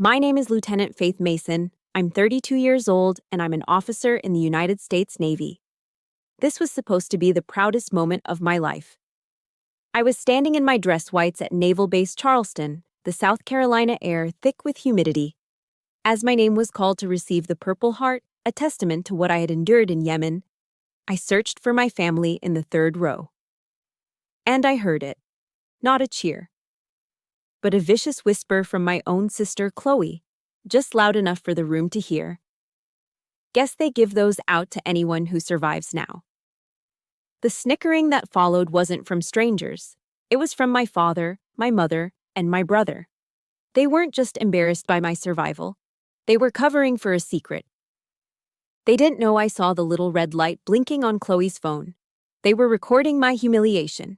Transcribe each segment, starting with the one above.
My name is Lieutenant Faith Mason. I'm 32 years old, and I'm an officer in the United States Navy. This was supposed to be the proudest moment of my life. I was standing in my dress whites at Naval Base Charleston, the South Carolina air thick with humidity. As my name was called to receive the Purple Heart, a testament to what I had endured in Yemen, I searched for my family in the third row. And I heard it. Not a cheer, but a vicious whisper from my own sister Chloe, just loud enough for the room to hear. Guess they give those out to anyone who survives now. The snickering that followed wasn't from strangers. It was from my father, my mother, and my brother. They weren't just embarrassed by my survival. They were covering for a secret. They didn't know I saw the little red light blinking on Chloe's phone. They were recording my humiliation.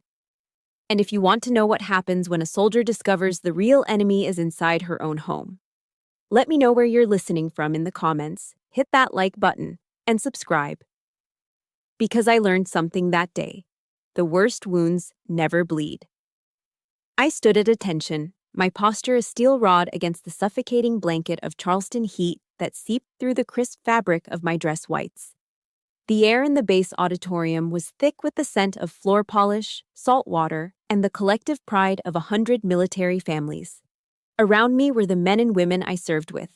And if you want to know what happens when a soldier discovers the real enemy is inside her own home, let me know where you're listening from in the comments, hit that like button, and subscribe. Because I learned something that day. The worst wounds never bleed. I stood at attention, my posture a steel rod against the suffocating blanket of Charleston heat that seeped through the crisp fabric of my dress whites. The air in the base auditorium was thick with the scent of floor polish, salt water, and the collective pride of 100 military families. Around me were the men and women I served with,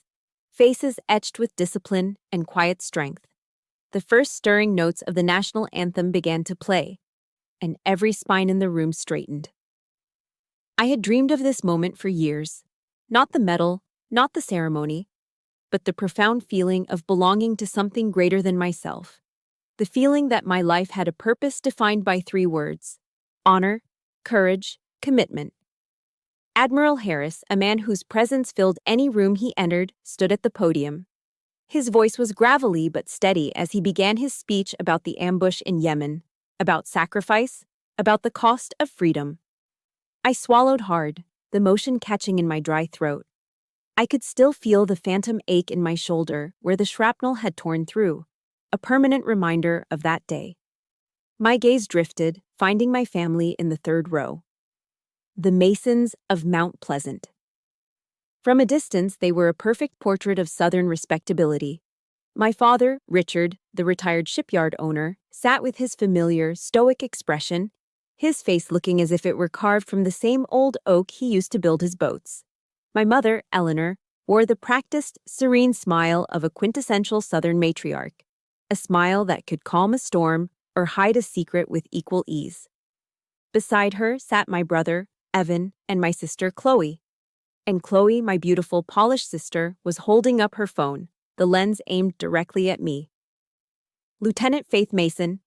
faces etched with discipline and quiet strength. The first stirring notes of the national anthem began to play, and every spine in the room straightened. I had dreamed of this moment for years. Not the medal, not the ceremony, but the profound feeling of belonging to something greater than myself. The feeling that my life had a purpose defined by 3 words: honor, courage, commitment. Admiral Harris, a man whose presence filled any room he entered, stood at the podium. His voice was gravelly but steady as he began his speech about the ambush in Yemen, about sacrifice, about the cost of freedom. I swallowed hard, the motion catching in my dry throat. I could still feel the phantom ache in my shoulder where the shrapnel had torn through, a permanent reminder of that day. My gaze drifted, finding my family in the third row. The Masons of Mount Pleasant. From a distance, they were a perfect portrait of Southern respectability. My father, Richard, the retired shipyard owner, sat with his familiar, stoic expression, his face looking as if it were carved from the same old oak he used to build his boats. My mother, Eleanor, wore the practiced, serene smile of a quintessential Southern matriarch, a smile that could calm a storm or hide a secret with equal ease. Beside her sat my brother, Evan, and my sister, Chloe. And Chloe, my beautiful, polished sister, was holding up her phone, the lens aimed directly at me. Lieutenant Faith Mason.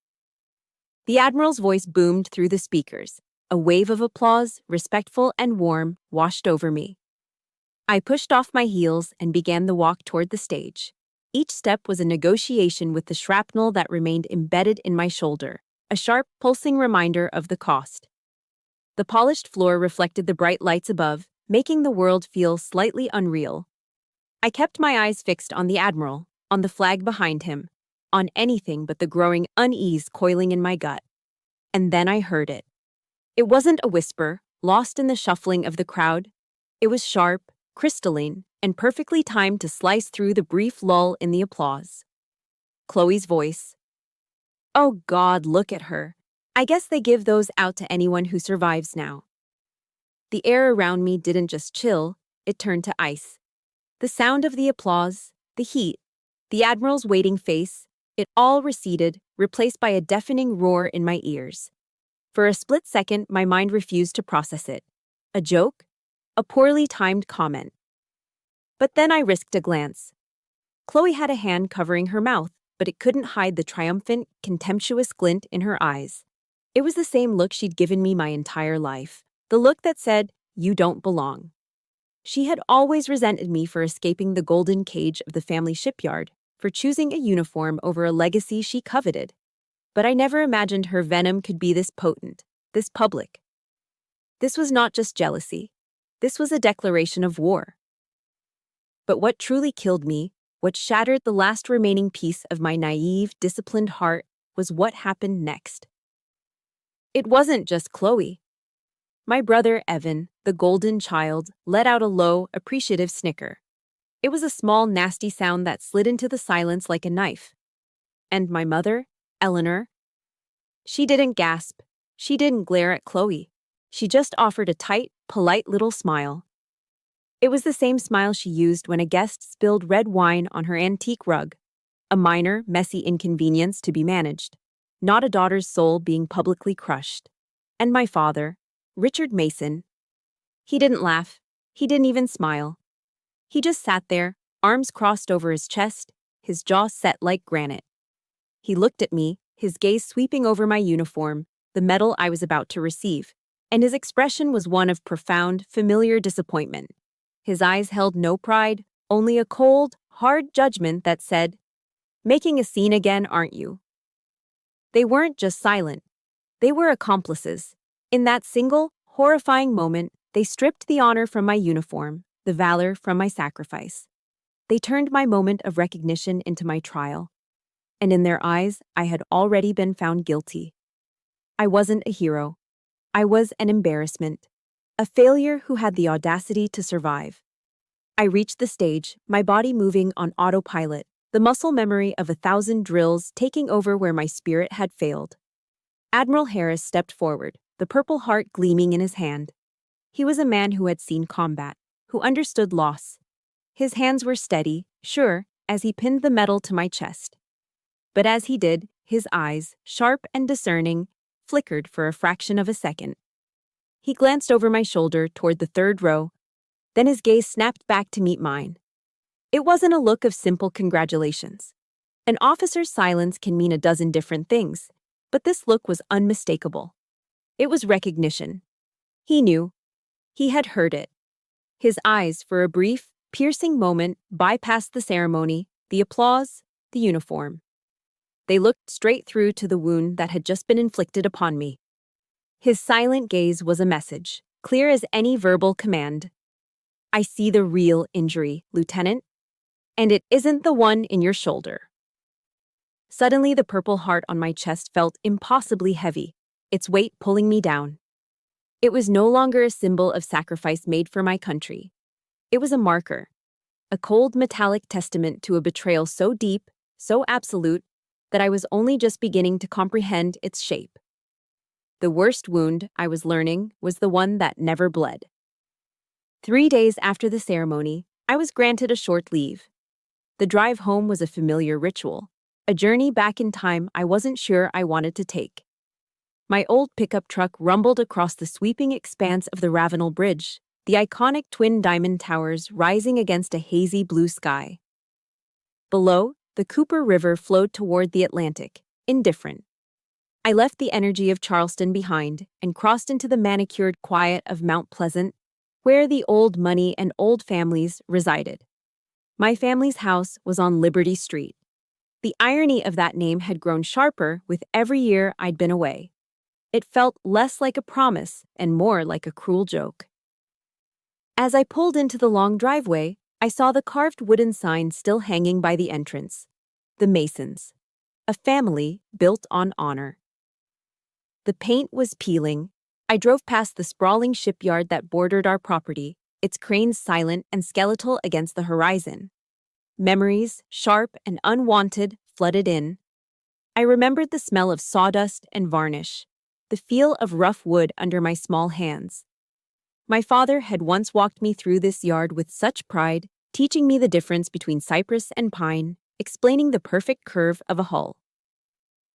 The Admiral's voice boomed through the speakers. A wave of applause, respectful and warm, washed over me. I pushed off my heels and began the walk toward the stage. Each step was a negotiation with the shrapnel that remained embedded in my shoulder, a sharp, pulsing reminder of the cost. The polished floor reflected the bright lights above, making the world feel slightly unreal. I kept my eyes fixed on the Admiral, on the flag behind him, on anything but the growing unease coiling in my gut. And then I heard it. It wasn't a whisper, lost in the shuffling of the crowd. It was sharp, crystalline, and perfectly timed to slice through the brief lull in the applause. Chloe's voice. Oh God, look at her. I guess they give those out to anyone who survives now. The air around me didn't just chill, it turned to ice. The sound of the applause, the heat, the Admiral's waiting face, it all receded, replaced by a deafening roar in my ears. For a split second, my mind refused to process it. A joke? A poorly timed comment. But then I risked a glance. Chloe had a hand covering her mouth, but it couldn't hide the triumphant, contemptuous glint in her eyes. It was the same look she'd given me my entire life. The look that said, "You don't belong." She had always resented me for escaping the golden cage of the family shipyard, for choosing a uniform over a legacy she coveted. But I never imagined her venom could be this potent, this public. This was not just jealousy. This was a declaration of war. But what truly killed me, what shattered the last remaining piece of my naive, disciplined heart, was what happened next. It wasn't just Chloe. My brother, Evan, the golden child, let out a low, appreciative snicker. It was a small, nasty sound that slid into the silence like a knife. And my mother, Eleanor, she didn't gasp. She didn't glare at Chloe. She just offered a tight, polite little smile. It was the same smile she used when a guest spilled red wine on her antique rug. A minor, messy inconvenience to be managed. Not a daughter's soul being publicly crushed. And my father, Richard Mason, he didn't laugh. He didn't even smile. He just sat there, arms crossed over his chest, his jaw set like granite. He looked at me, his gaze sweeping over my uniform, the medal I was about to receive, and his expression was one of profound, familiar disappointment. His eyes held no pride, only a cold, hard judgment that said, "Making a scene again, aren't you?" They weren't just silent. They were accomplices. In that single, horrifying moment, they stripped the honor from my uniform, the valor from my sacrifice. They turned my moment of recognition into my trial. And in their eyes, I had already been found guilty. I wasn't a hero. I was an embarrassment. A failure who had the audacity to survive. I reached the stage, my body moving on autopilot, the muscle memory of 1,000 drills taking over where my spirit had failed. Admiral Harris stepped forward, the Purple Heart gleaming in his hand. He was a man who had seen combat, who understood loss. His hands were steady, sure, as he pinned the medal to my chest. But as he did, his eyes, sharp and discerning, flickered for a fraction of a second. He glanced over my shoulder toward the third row, then his gaze snapped back to meet mine. It wasn't a look of simple congratulations. An officer's silence can mean a dozen different things, but this look was unmistakable. It was recognition. He knew. He had heard it. His eyes, for a brief, piercing moment, bypassed the ceremony, the applause, the uniform. They looked straight through to the wound that had just been inflicted upon me. His silent gaze was a message, clear as any verbal command. "I see the real injury, Lieutenant, and it isn't the one in your shoulder." Suddenly, the Purple Heart on my chest felt impossibly heavy, its weight pulling me down. It was no longer a symbol of sacrifice made for my country. It was a marker, a cold metallic testament to a betrayal so deep, so absolute, that I was only just beginning to comprehend its shape. The worst wound, I was learning, was the one that never bled. 3 days after the ceremony, I was granted a short leave. The drive home was a familiar ritual, a journey back in time I wasn't sure I wanted to take. My old pickup truck rumbled across the sweeping expanse of the Ravenel Bridge, the iconic twin diamond towers rising against a hazy blue sky. Below, the Cooper River flowed toward the Atlantic, indifferent. I left the energy of Charleston behind and crossed into the manicured quiet of Mount Pleasant, where the old money and old families resided. My family's house was on Liberty Street. The irony of that name had grown sharper with every year I'd been away. It felt less like a promise and more like a cruel joke. As I pulled into the long driveway, I saw the carved wooden sign still hanging by the entrance. The Masons. A family built on honor. The paint was peeling. I drove past the sprawling shipyard that bordered our property, its cranes silent and skeletal against the horizon. Memories, sharp and unwanted, flooded in. I remembered the smell of sawdust and varnish, the feel of rough wood under my small hands. My father had once walked me through this yard with such pride, teaching me the difference between cypress and pine, explaining the perfect curve of a hull.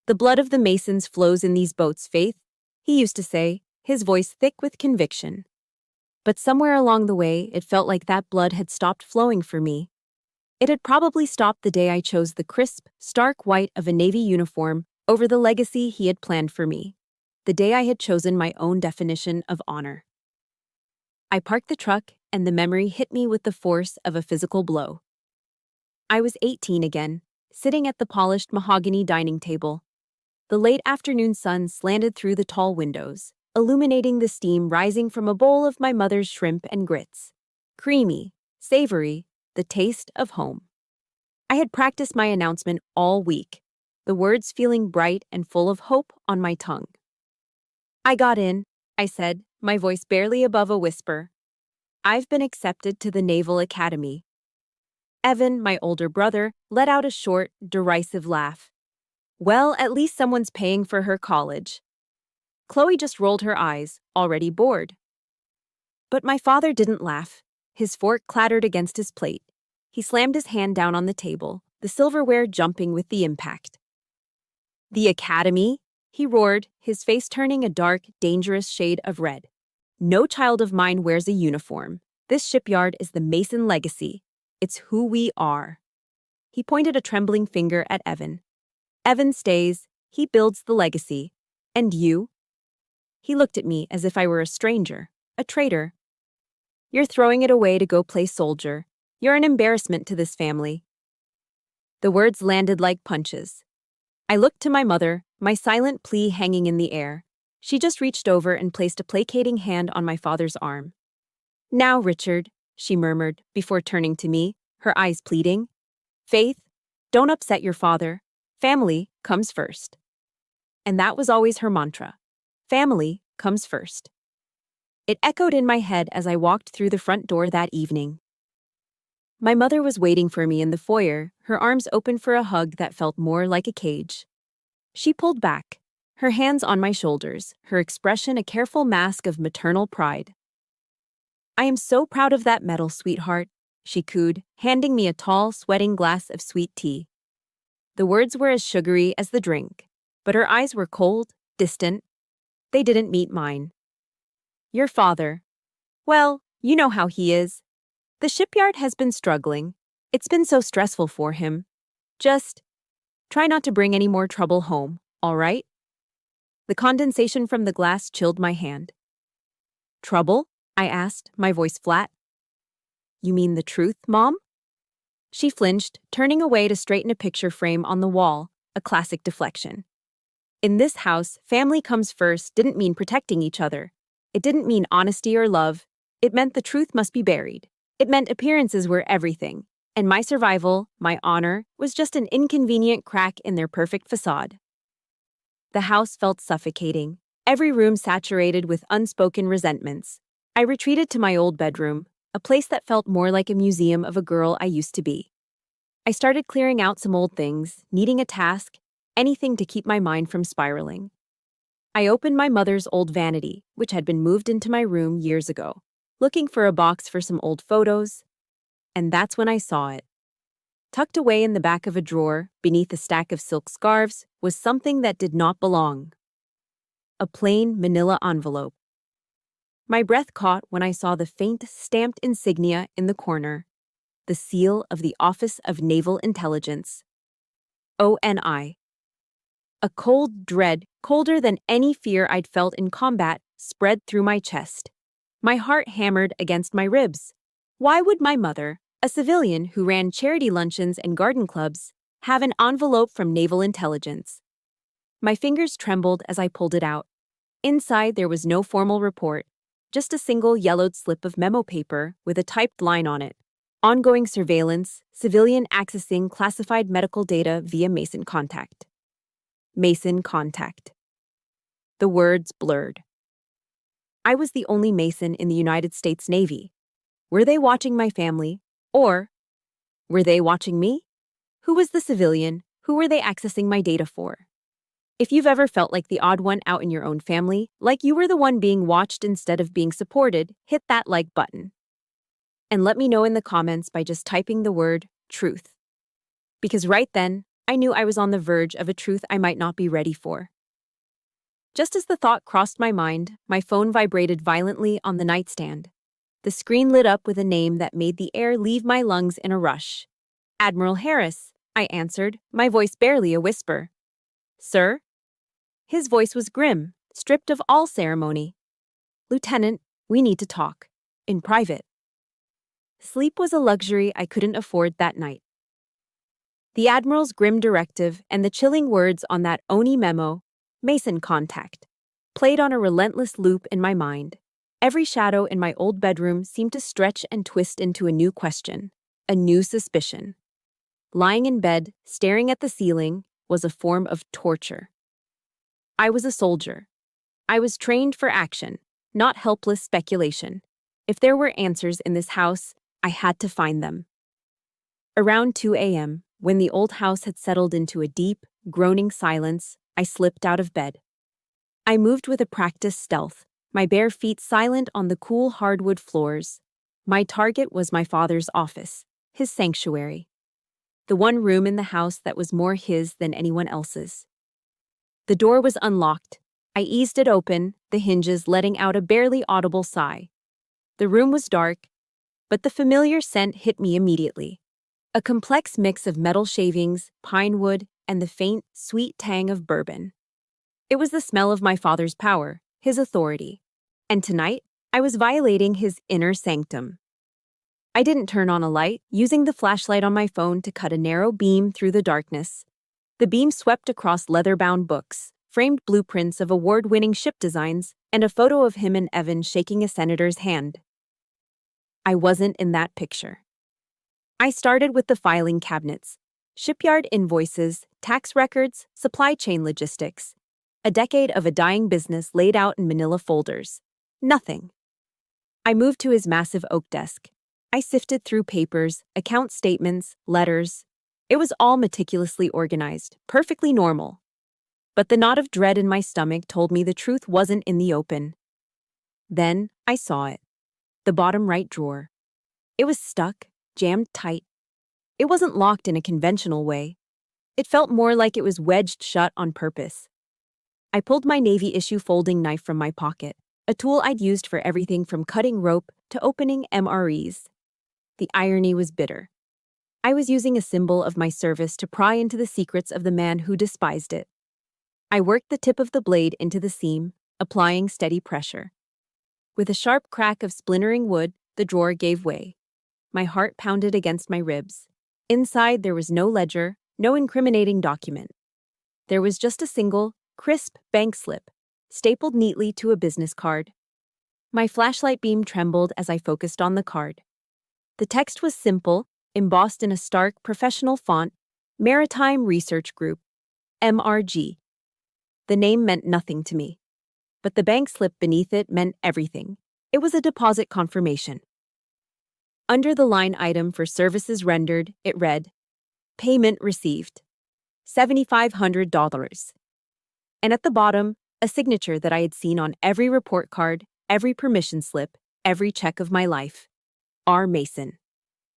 "The blood of the Masons flows in these boats, Faith," he used to say, his voice thick with conviction. But somewhere along the way, it felt like that blood had stopped flowing for me. It had probably stopped the day I chose the crisp, stark white of a Navy uniform over the legacy he had planned for me. The day I had chosen my own definition of honor. I parked the truck, and the memory hit me with the force of a physical blow. I was 18 again, sitting at the polished mahogany dining table. The late afternoon sun slanted through the tall windows, illuminating the steam rising from a bowl of my mother's shrimp and grits. Creamy, savory, the taste of home. I had practiced my announcement all week, the words feeling bright and full of hope on my tongue. "I got in," I said, my voice barely above a whisper. "I've been accepted to the Naval Academy." Evan, my older brother, let out a short, derisive laugh. Well, at least someone's paying for her college. Chloe just rolled her eyes, already bored. But my father didn't laugh. His fork clattered against his plate. He slammed his hand down on the table, the silverware jumping with the impact. "The Academy?" he roared, his face turning a dark, dangerous shade of red. "No child of mine wears a uniform. This shipyard is the Mason legacy. It's who we are." He pointed a trembling finger at Evan. "Evan stays. He builds the legacy. And you?" He looked at me as if I were a stranger, a traitor. "You're throwing it away to go play soldier. You're an embarrassment to this family." The words landed like punches. I looked to my mother, my silent plea hanging in the air. She just reached over and placed a placating hand on my father's arm. "Now, Richard," she murmured, before turning to me, her eyes pleading. "Faith, don't upset your father. Family comes first." And that was always her mantra. Family comes first. It echoed in my head as I walked through the front door that evening. My mother was waiting for me in the foyer, her arms open for a hug that felt more like a cage. She pulled back, her hands on my shoulders, her expression a careful mask of maternal pride. "I am so proud of that medal, sweetheart," she cooed, handing me a tall, sweating glass of sweet tea. The words were as sugary as the drink, but her eyes were cold, distant. They didn't meet mine. "Your father. Well, you know how he is. The shipyard has been struggling. It's been so stressful for him. Just try not to bring any more trouble home, all right?" The condensation from the glass chilled my hand. "Trouble?" I asked, my voice flat. "You mean the truth, Mom?" She flinched, turning away to straighten a picture frame on the wall, a classic deflection. In this house, family comes first didn't mean protecting each other. It didn't mean honesty or love. It meant the truth must be buried. It meant appearances were everything, and my survival, my honor, was just an inconvenient crack in their perfect facade. The house felt suffocating, every room saturated with unspoken resentments. I retreated to my old bedroom, a place that felt more like a museum of a girl I used to be. I started clearing out some old things, needing a task, anything to keep my mind from spiraling. I opened my mother's old vanity, which had been moved into my room years ago, looking for a box for some old photos, and that's when I saw it. Tucked away in the back of a drawer, beneath a stack of silk scarves, was something that did not belong. A plain manila envelope. My breath caught when I saw the faint, stamped insignia in the corner, the seal of the Office of Naval Intelligence. ONI. A cold dread, colder than any fear I'd felt in combat, spread through my chest. My heart hammered against my ribs. Why would my mother, a civilian who ran charity luncheons and garden clubs, have an envelope from Naval Intelligence? My fingers trembled as I pulled it out. Inside, there was no formal report, just a single yellowed slip of memo paper with a typed line on it. Ongoing surveillance, civilian accessing classified medical data via Mason contact. Mason contact. The words blurred. I was the only Mason in the United States Navy. Were they watching my family? Or were they watching me? Who was the civilian? Who were they accessing my data for? If you've ever felt like the odd one out in your own family, like you were the one being watched instead of being supported, hit that like button. And let me know in the comments by just typing the word truth. Because right then, I knew I was on the verge of a truth I might not be ready for. Just as the thought crossed my mind, my phone vibrated violently on the nightstand. The screen lit up with a name that made the air leave my lungs in a rush. "Admiral Harris," I answered, my voice barely a whisper. "Sir?" His voice was grim, stripped of all ceremony. "Lieutenant, we need to talk. In private." Sleep was a luxury I couldn't afford that night. The Admiral's grim directive and the chilling words on that ONI memo, Mason contact, played on a relentless loop in my mind. Every shadow in my old bedroom seemed to stretch and twist into a new question, a new suspicion. Lying in bed, staring at the ceiling, was a form of torture. I was a soldier. I was trained for action, not helpless speculation. If there were answers in this house, I had to find them. Around 2 a.m., when the old house had settled into a deep, groaning silence, I slipped out of bed. I moved with a practiced stealth, my bare feet silent on the cool hardwood floors. My target was my father's office, his sanctuary. The one room in the house that was more his than anyone else's. The door was unlocked. I eased it open, the hinges letting out a barely audible sigh. The room was dark, but the familiar scent hit me immediately. A complex mix of metal shavings, pine wood, and the faint, sweet tang of bourbon. It was the smell of my father's power, his authority. And tonight, I was violating his inner sanctum. I didn't turn on a light, using the flashlight on my phone to cut a narrow beam through the darkness. The beam swept across leather-bound books, framed blueprints of award-winning ship designs, and a photo of him and Evan shaking a senator's hand. I wasn't in that picture. I started with the filing cabinets, shipyard invoices, tax records, supply chain logistics. A decade of a dying business laid out in manila folders. Nothing. I moved to his massive oak desk. I sifted through papers, account statements, letters. It was all meticulously organized, perfectly normal. But the knot of dread in my stomach told me the truth wasn't in the open. Then I saw it. The bottom right drawer. It was stuck, jammed tight. It wasn't locked in a conventional way. It felt more like it was wedged shut on purpose. I pulled my Navy-issue folding knife from my pocket, a tool I'd used for everything from cutting rope to opening MREs. The irony was bitter. I was using a symbol of my service to pry into the secrets of the man who despised it. I worked the tip of the blade into the seam, applying steady pressure. With a sharp crack of splintering wood, the drawer gave way. My heart pounded against my ribs. Inside, there was no ledger, no incriminating document. There was just a single, crisp bank slip, stapled neatly to a business card. My flashlight beam trembled as I focused on the card. The text was simple, embossed in a stark, professional font, Maritime Research Group, MRG. The name meant nothing to me. But the bank slip beneath it meant everything. It was a deposit confirmation. Under the line item for services rendered, it read, Payment received, $7,500. And at the bottom, a signature that I had seen on every report card, every permission slip, every check of my life. R. Mason.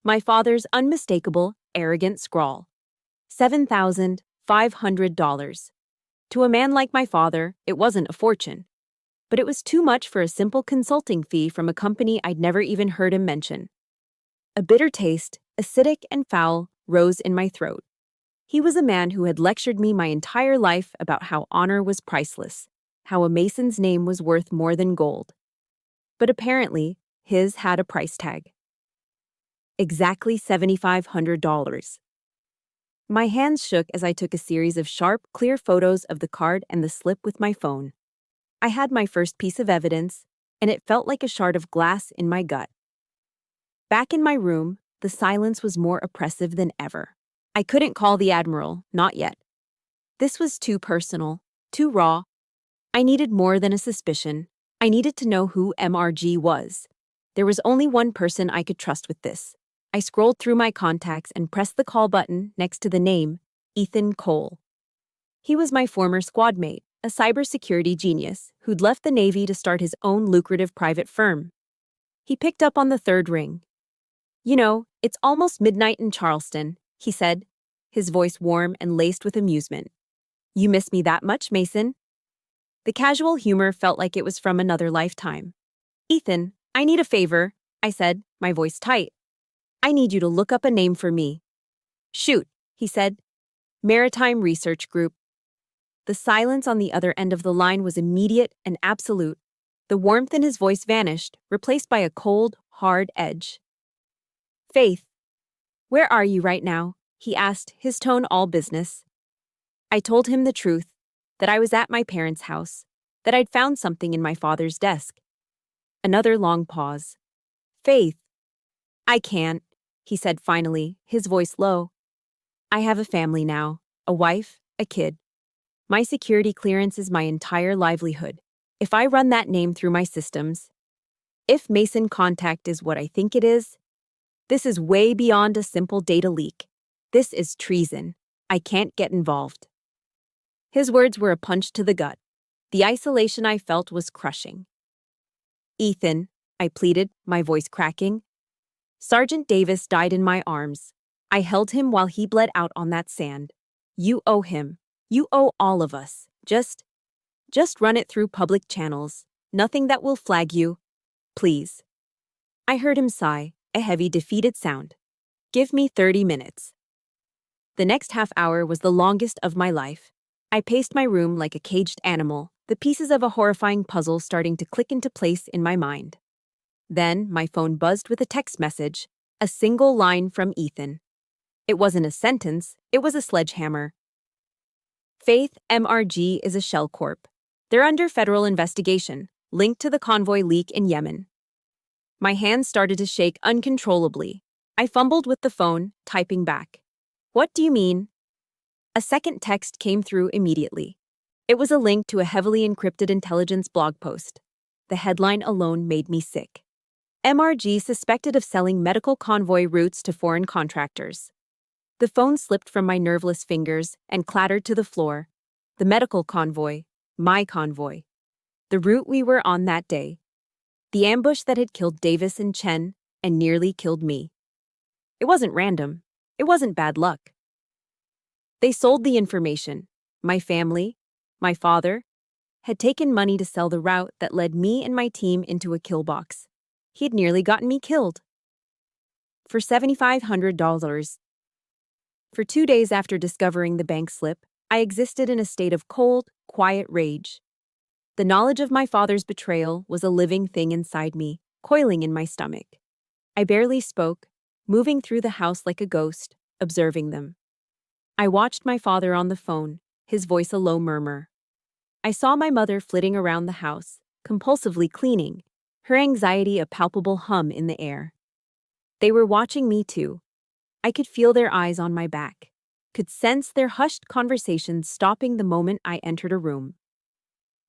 My father's unmistakable, arrogant scrawl. $7,500. To a man like my father, it wasn't a fortune. But it was too much for a simple consulting fee from a company I'd never even heard him mention. A bitter taste, acidic and foul, rose in my throat. He was a man who had lectured me my entire life about how honor was priceless, how a Mason's name was worth more than gold. But apparently, his had a price tag. Exactly $7,500. My hands shook as I took a series of sharp, clear photos of the card and the slip with my phone. I had my first piece of evidence, and it felt like a shard of glass in my gut. Back in my room, the silence was more oppressive than ever. I couldn't call the Admiral, not yet. This was too personal, too raw. I needed more than a suspicion. I needed to know who MRG was. There was only one person I could trust with this. I scrolled through my contacts and pressed the call button next to the name, Ethan Cole. He was my former squad mate, a cybersecurity genius who'd left the Navy to start his own lucrative private firm. He picked up on the third ring. You know, it's almost midnight in Charleston, he said, his voice warm and laced with amusement. You miss me that much, Mason? The casual humor felt like it was from another lifetime. Ethan, I need a favor, I said, my voice tight. I need you to look up a name for me. Shoot, he said. Maritime Research Group. The silence on the other end of the line was immediate and absolute. The warmth in his voice vanished, replaced by a cold, hard edge. Faith, where are you right now? He asked, his tone all business. I told him the truth, that I was at my parents' house, that I'd found something in my father's desk. Another long pause. Faith. I can't, he said finally, his voice low. I have a family now, a wife, a kid. My security clearance is my entire livelihood. If I run that name through my systems, if Mason Contact is what I think it is, This is way beyond a simple data leak. This is treason. I can't get involved. His words were a punch to the gut. The isolation I felt was crushing. Ethan, I pleaded, my voice cracking. Sergeant Davis died in my arms. I held him while he bled out on that sand. You owe him. You owe all of us. Just run it through public channels. Nothing that will flag you. Please. I heard him sigh, a heavy, defeated sound. Give me 30 minutes. The next half hour was the longest of my life. I paced my room like a caged animal, the pieces of a horrifying puzzle starting to click into place in my mind. Then my phone buzzed with a text message, a single line from Ethan. It wasn't a sentence, it was a sledgehammer. Faith MRG is a shell corp. They're under federal investigation, linked to the convoy leak in Yemen. My hands started to shake uncontrollably. I fumbled with the phone, typing back. What do you mean? A second text came through immediately. It was a link to a heavily encrypted intelligence blog post. The headline alone made me sick. MRG suspected of selling medical convoy routes to foreign contractors. The phone slipped from my nerveless fingers and clattered to the floor. The medical convoy, my convoy. The route we were on that day. The ambush that had killed Davis and Chen and nearly killed me. It wasn't random. It wasn't bad luck. They sold the information. My family, my father, had taken money to sell the route that led me and my team into a kill box. He had nearly gotten me killed. For $7,500. For 2 days after discovering the bank slip, I existed in a state of cold, quiet rage. The knowledge of my father's betrayal was a living thing inside me, coiling in my stomach. I barely spoke, moving through the house like a ghost, observing them. I watched my father on the phone, his voice a low murmur. I saw my mother flitting around the house, compulsively cleaning, her anxiety a palpable hum in the air. They were watching me too. I could feel their eyes on my back, could sense their hushed conversations stopping the moment I entered a room.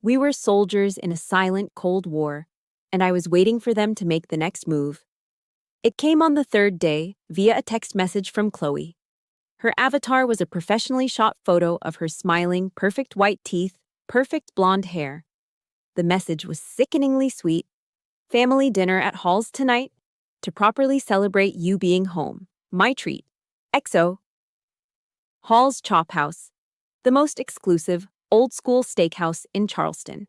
We were soldiers in a silent, cold war, and I was waiting for them to make the next move. It came on the third day via a text message from Chloe. Her avatar was a professionally shot photo of her smiling, perfect white teeth, perfect blonde hair. The message was sickeningly sweet. Family dinner at Hall's tonight to properly celebrate you being home. My treat. XO. Hall's Chop House, the most exclusive, old-school steakhouse in Charleston.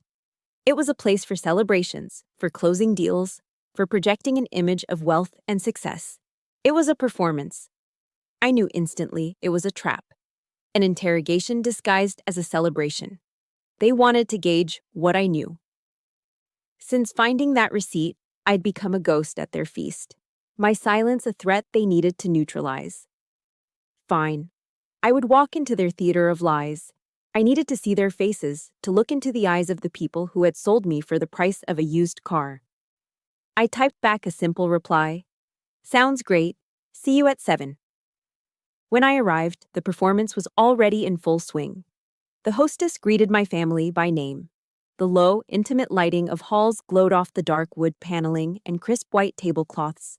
It was a place for celebrations, for closing deals, for projecting an image of wealth and success. It was a performance. I knew instantly it was a trap, an interrogation disguised as a celebration. They wanted to gauge what I knew. Since finding that receipt, I'd become a ghost at their feast. My silence a threat they needed to neutralize. Fine. I would walk into their theater of lies. I needed to see their faces, to look into the eyes of the people who had sold me for the price of a used car. I typed back a simple reply. Sounds great. See you at 7. When I arrived, the performance was already in full swing. The hostess greeted my family by name. The low, intimate lighting of halls glowed off the dark wood paneling and crisp white tablecloths.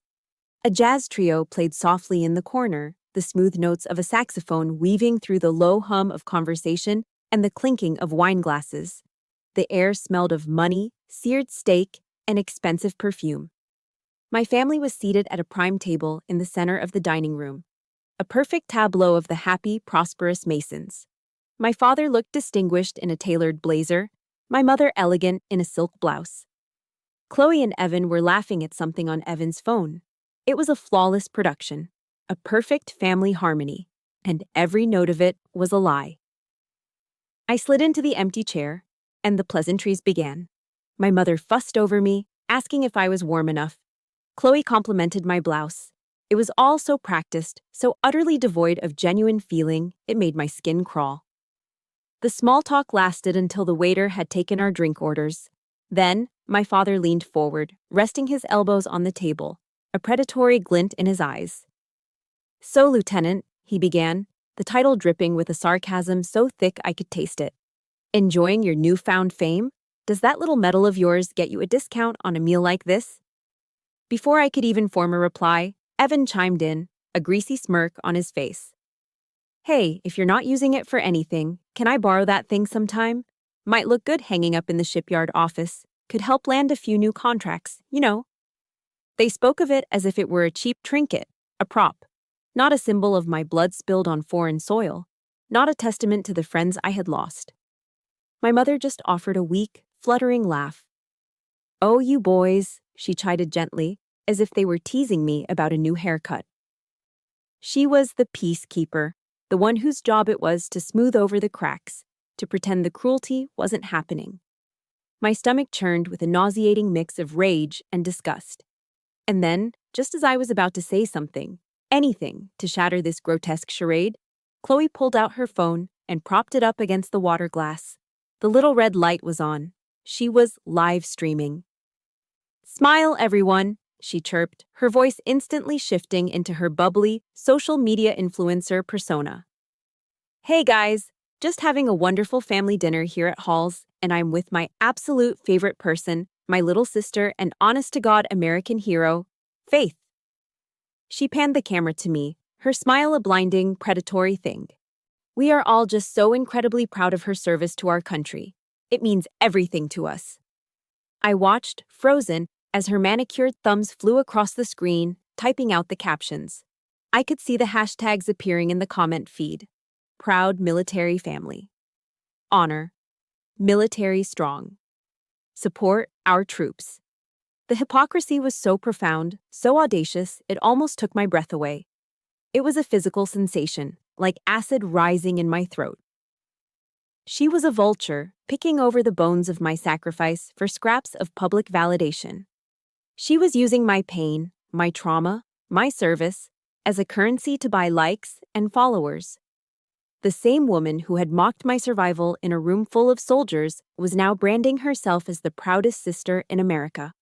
A jazz trio played softly in the corner, the smooth notes of a saxophone weaving through the low hum of conversation and the clinking of wine glasses. The air smelled of money, seared steak, and expensive perfume. My family was seated at a prime table in the center of the dining room, a perfect tableau of the happy, prosperous Masons. My father looked distinguished in a tailored blazer, my mother elegant in a silk blouse. Chloe and Evan were laughing at something on Evan's phone. It was a flawless production, a perfect family harmony, and every note of it was a lie. I slid into the empty chair, and the pleasantries began. My mother fussed over me, asking if I was warm enough. Chloe complimented my blouse. It was all so practiced, so utterly devoid of genuine feeling, it made my skin crawl. The small talk lasted until the waiter had taken our drink orders. Then, my father leaned forward, resting his elbows on the table, a predatory glint in his eyes. So, Lieutenant, he began, the title dripping with a sarcasm so thick I could taste it. Enjoying your newfound fame? Does that little medal of yours get you a discount on a meal like this? Before I could even form a reply, Evan chimed in, a greasy smirk on his face. Hey, if you're not using it for anything, can I borrow that thing sometime? Might look good hanging up in the shipyard office. Could help land a few new contracts, you know. They spoke of it as if it were a cheap trinket, a prop, not a symbol of my blood spilled on foreign soil, not a testament to the friends I had lost. My mother just offered a weak, fluttering laugh. Oh, you boys, she chided gently, as if they were teasing me about a new haircut. She was the peacekeeper, the one whose job it was to smooth over the cracks, to pretend the cruelty wasn't happening. My stomach churned with a nauseating mix of rage and disgust. And then, just as I was about to say something, anything, to shatter this grotesque charade, Chloe pulled out her phone and propped it up against the water glass. The little red light was on. She was live streaming. Smile, everyone, she chirped, her voice instantly shifting into her bubbly, social media influencer persona. Hey guys, just having a wonderful family dinner here at Hall's, and I'm with my absolute favorite person, my little sister and honest-to-God American hero, Faith. She panned the camera to me, her smile a blinding, predatory thing. We are all just so incredibly proud of her service to our country. It means everything to us. I watched, frozen, as her manicured thumbs flew across the screen, typing out the captions. I could see the hashtags appearing in the comment feed. Proud military family. Honor. Military strong. Support our troops. The hypocrisy was so profound, so audacious, it almost took my breath away. It was a physical sensation, like acid rising in my throat. She was a vulture, picking over the bones of my sacrifice for scraps of public validation. She was using my pain, my trauma, my service, as a currency to buy likes and followers. The same woman who had mocked my survival in a room full of soldiers was now branding herself as the proudest sister in America.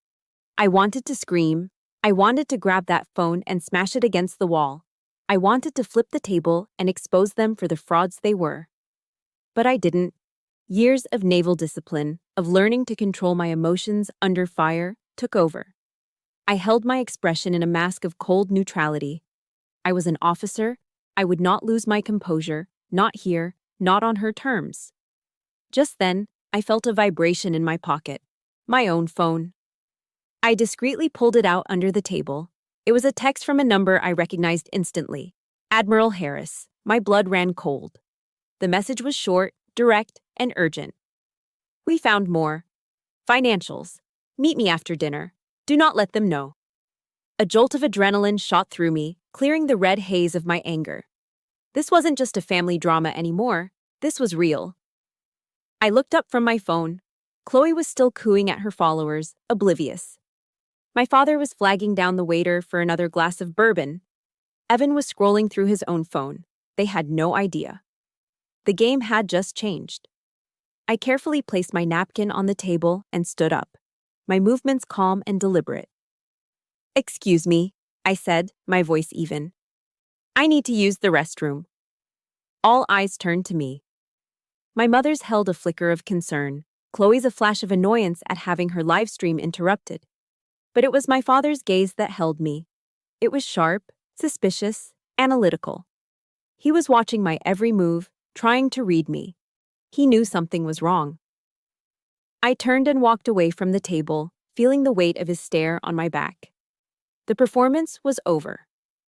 I wanted to scream. I wanted to grab that phone and smash it against the wall. I wanted to flip the table and expose them for the frauds they were. But I didn't. Years of naval discipline, of learning to control my emotions under fire, took over. I held my expression in a mask of cold neutrality. I was an officer. I would not lose my composure, not here, not on her terms. Just then, I felt a vibration in my pocket. My own phone. I discreetly pulled it out under the table. It was a text from a number I recognized instantly. Admiral Harris. My blood ran cold. The message was short, direct, and urgent. We found more. Financials. Meet me after dinner. Do not let them know. A jolt of adrenaline shot through me, clearing the red haze of my anger. This wasn't just a family drama anymore. This was real. I looked up from my phone. Chloe was still cooing at her followers, oblivious. My father was flagging down the waiter for another glass of bourbon. Evan was scrolling through his own phone. They had no idea. The game had just changed. I carefully placed my napkin on the table and stood up, my movements calm and deliberate. Excuse me, I said, my voice even. I need to use the restroom. All eyes turned to me. My mother's held a flicker of concern, Chloe's a flash of annoyance at having her live stream interrupted. But it was my father's gaze that held me. It was sharp, suspicious, analytical. He was watching my every move, trying to read me. He knew something was wrong. I turned and walked away from the table, feeling the weight of his stare on my back. The performance was over.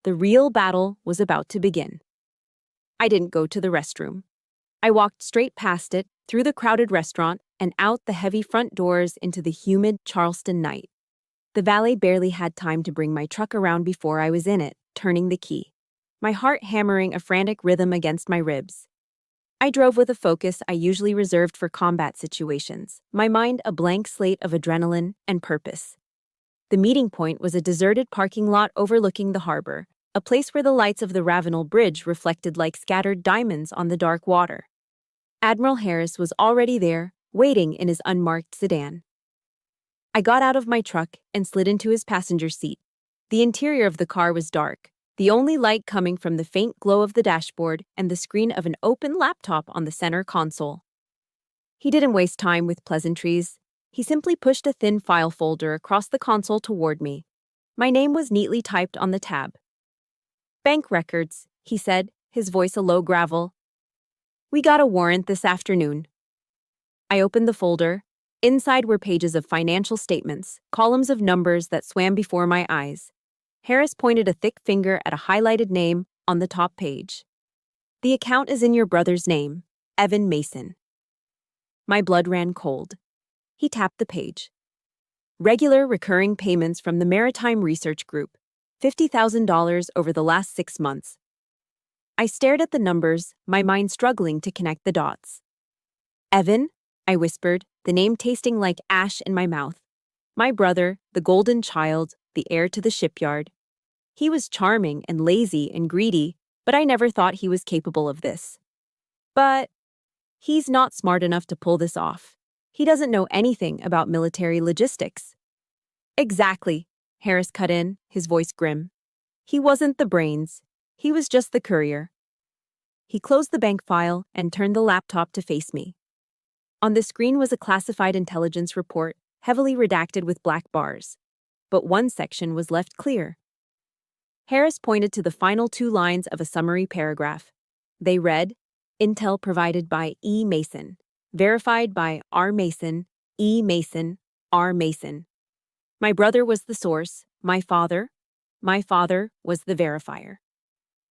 The real battle was about to begin. I didn't go to the restroom. I walked straight past it, through the crowded restaurant, and out the heavy front doors into the humid Charleston night. The valet barely had time to bring my truck around before I was in it, turning the key, my heart hammering a frantic rhythm against my ribs. I drove with a focus I usually reserved for combat situations, my mind a blank slate of adrenaline and purpose. The meeting point was a deserted parking lot overlooking the harbor, a place where the lights of the Ravenel Bridge reflected like scattered diamonds on the dark water. Admiral Harris was already there, waiting in his unmarked sedan. I got out of my truck and slid into his passenger seat. The interior of the car was dark, the only light coming from the faint glow of the dashboard and the screen of an open laptop on the center console. He didn't waste time with pleasantries. He simply pushed a thin file folder across the console toward me. My name was neatly typed on the tab. Bank records, he said, his voice a low gravel. We got a warrant this afternoon. I opened the folder. Inside were pages of financial statements, columns of numbers that swam before my eyes. Harris pointed a thick finger at a highlighted name on the top page. The account is in your brother's name, Evan Mason. My blood ran cold. He tapped the page. Regular recurring payments from the Maritime Research Group, $50,000 over the last 6 months. I stared at the numbers, my mind struggling to connect the dots. Evan, I whispered, the name tasting like ash in my mouth. My brother, the golden child, the heir to the shipyard. He was charming and lazy and greedy, but I never thought he was capable of this. But he's not smart enough to pull this off. He doesn't know anything about military logistics. Exactly, Harris cut in, his voice grim. He wasn't the brains. He was just the courier. He closed the bank file and turned the laptop to face me. On the screen was a classified intelligence report, heavily redacted with black bars. But one section was left clear. Harris pointed to the final 2 lines of a summary paragraph. They read, Intel provided by E. Mason, verified by R. Mason, E. Mason, R. Mason. My brother was the source, my father was the verifier.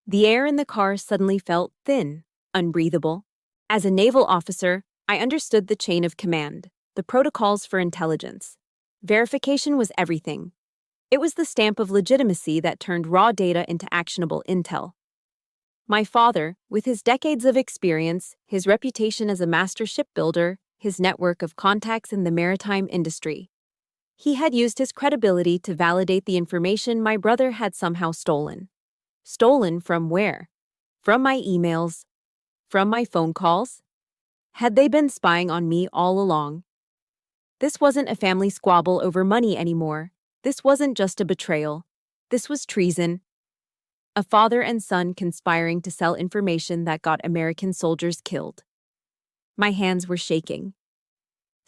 The air in the car suddenly felt thin, unbreathable. As a naval officer, I understood the chain of command, the protocols for intelligence. Verification was everything. It was the stamp of legitimacy that turned raw data into actionable intel. My father, with his decades of experience, his reputation as a master shipbuilder, his network of contacts in the maritime industry. He had used his credibility to validate the information my brother had somehow stolen. Stolen from where? From my emails? From my phone calls? Had they been spying on me all along? This wasn't a family squabble over money anymore. This wasn't just a betrayal. This was treason. A father and son conspiring to sell information that got American soldiers killed. My hands were shaking.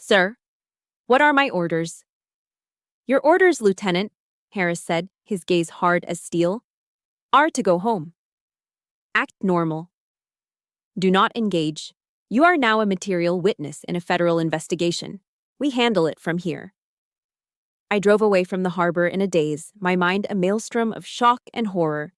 Sir, what are my orders? Your orders, Lieutenant, Harris said, his gaze hard as steel, are to go home. Act normal. Do not engage. You are now a material witness in a federal investigation. We handle it from here. I drove away from the harbor in a daze, my mind a maelstrom of shock and horror.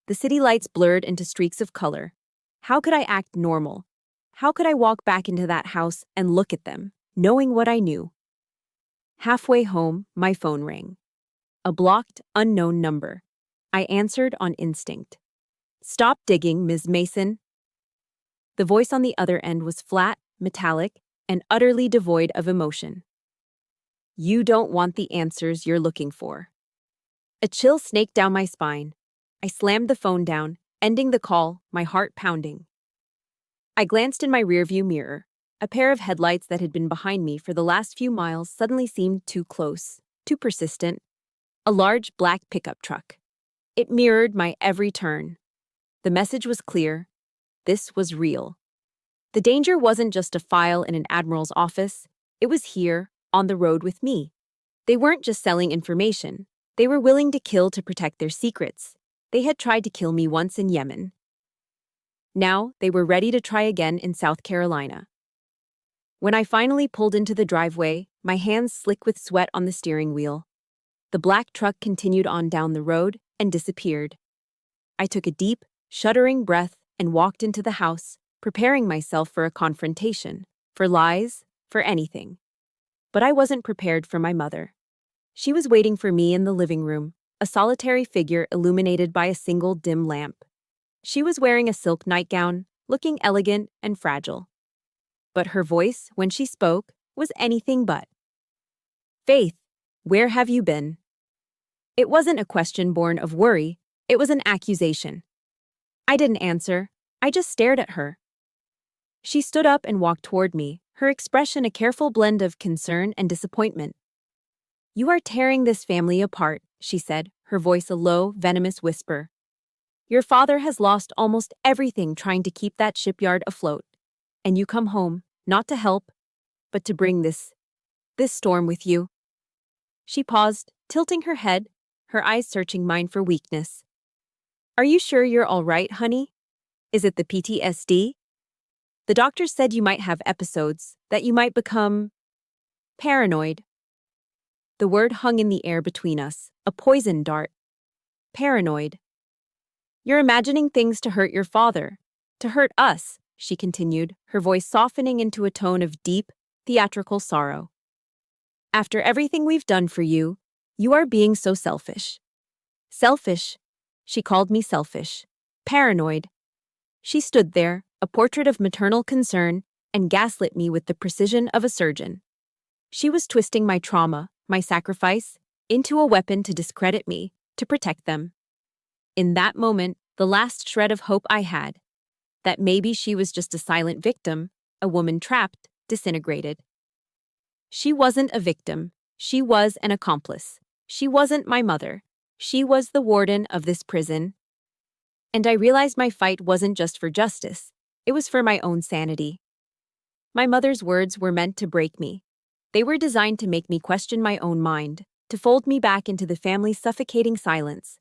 The city lights blurred into streaks of color. How could I act normal? How could I walk back into that house and look at them, knowing what I knew? Halfway home, my phone rang. A blocked, unknown number. I answered on instinct. Stop digging, Ms. Mason. The voice on the other end was flat, metallic, and utterly devoid of emotion. You don't want the answers you're looking for. A chill snaked down my spine. I slammed the phone down, ending the call, my heart pounding. I glanced in my rearview mirror. A pair of headlights that had been behind me for the last few miles suddenly seemed too close, too persistent. A large black pickup truck. It mirrored my every turn. The message was clear. This was real. The danger wasn't just a file in an admiral's office. It was here, on the road with me. They weren't just selling information. They were willing to kill to protect their secrets. They had tried to kill me once in Yemen. Now, they were ready to try again in South Carolina. When I finally pulled into the driveway, my hands slick with sweat on the steering wheel. The black truck continued on down the road and disappeared. I took a deep, shuddering breath and walked into the house, preparing myself for a confrontation, for lies, for anything. But I wasn't prepared for my mother. She was waiting for me in the living room, a solitary figure illuminated by a single dim lamp. She was wearing a silk nightgown, looking elegant and fragile. But her voice, when she spoke, was anything but. Faith, where have you been? It wasn't a question born of worry, it was an accusation. I didn't answer, I just stared at her. She stood up and walked toward me, her expression a careful blend of concern and disappointment. You are tearing this family apart, she said, her voice a low, venomous whisper. Your father has lost almost everything trying to keep that shipyard afloat. And you come home, not to help, but to bring this storm with you. She paused, tilting her head, her eyes searching mine for weakness. Are you sure you're all right, honey? Is it the PTSD? The doctor said you might have episodes, that you might become paranoid. The word hung in the air between us, a poison dart. Paranoid. You're imagining things to hurt your father, to hurt us, she continued, her voice softening into a tone of deep, theatrical sorrow. After everything we've done for you, you are being so selfish. Selfish. She called me selfish. Paranoid. She stood there, a portrait of maternal concern, and gaslit me with the precision of a surgeon. She was twisting my trauma, my sacrifice, into a weapon to discredit me, to protect them. In that moment, the last shred of hope I had, that maybe she was just a silent victim, a woman trapped, disintegrated. She wasn't a victim. She was an accomplice. She wasn't my mother. She was the warden of this prison. And I realized my fight wasn't just for justice. It was for my own sanity. My mother's words were meant to break me. They were designed to make me question my own mind, to fold me back into the family's suffocating silence.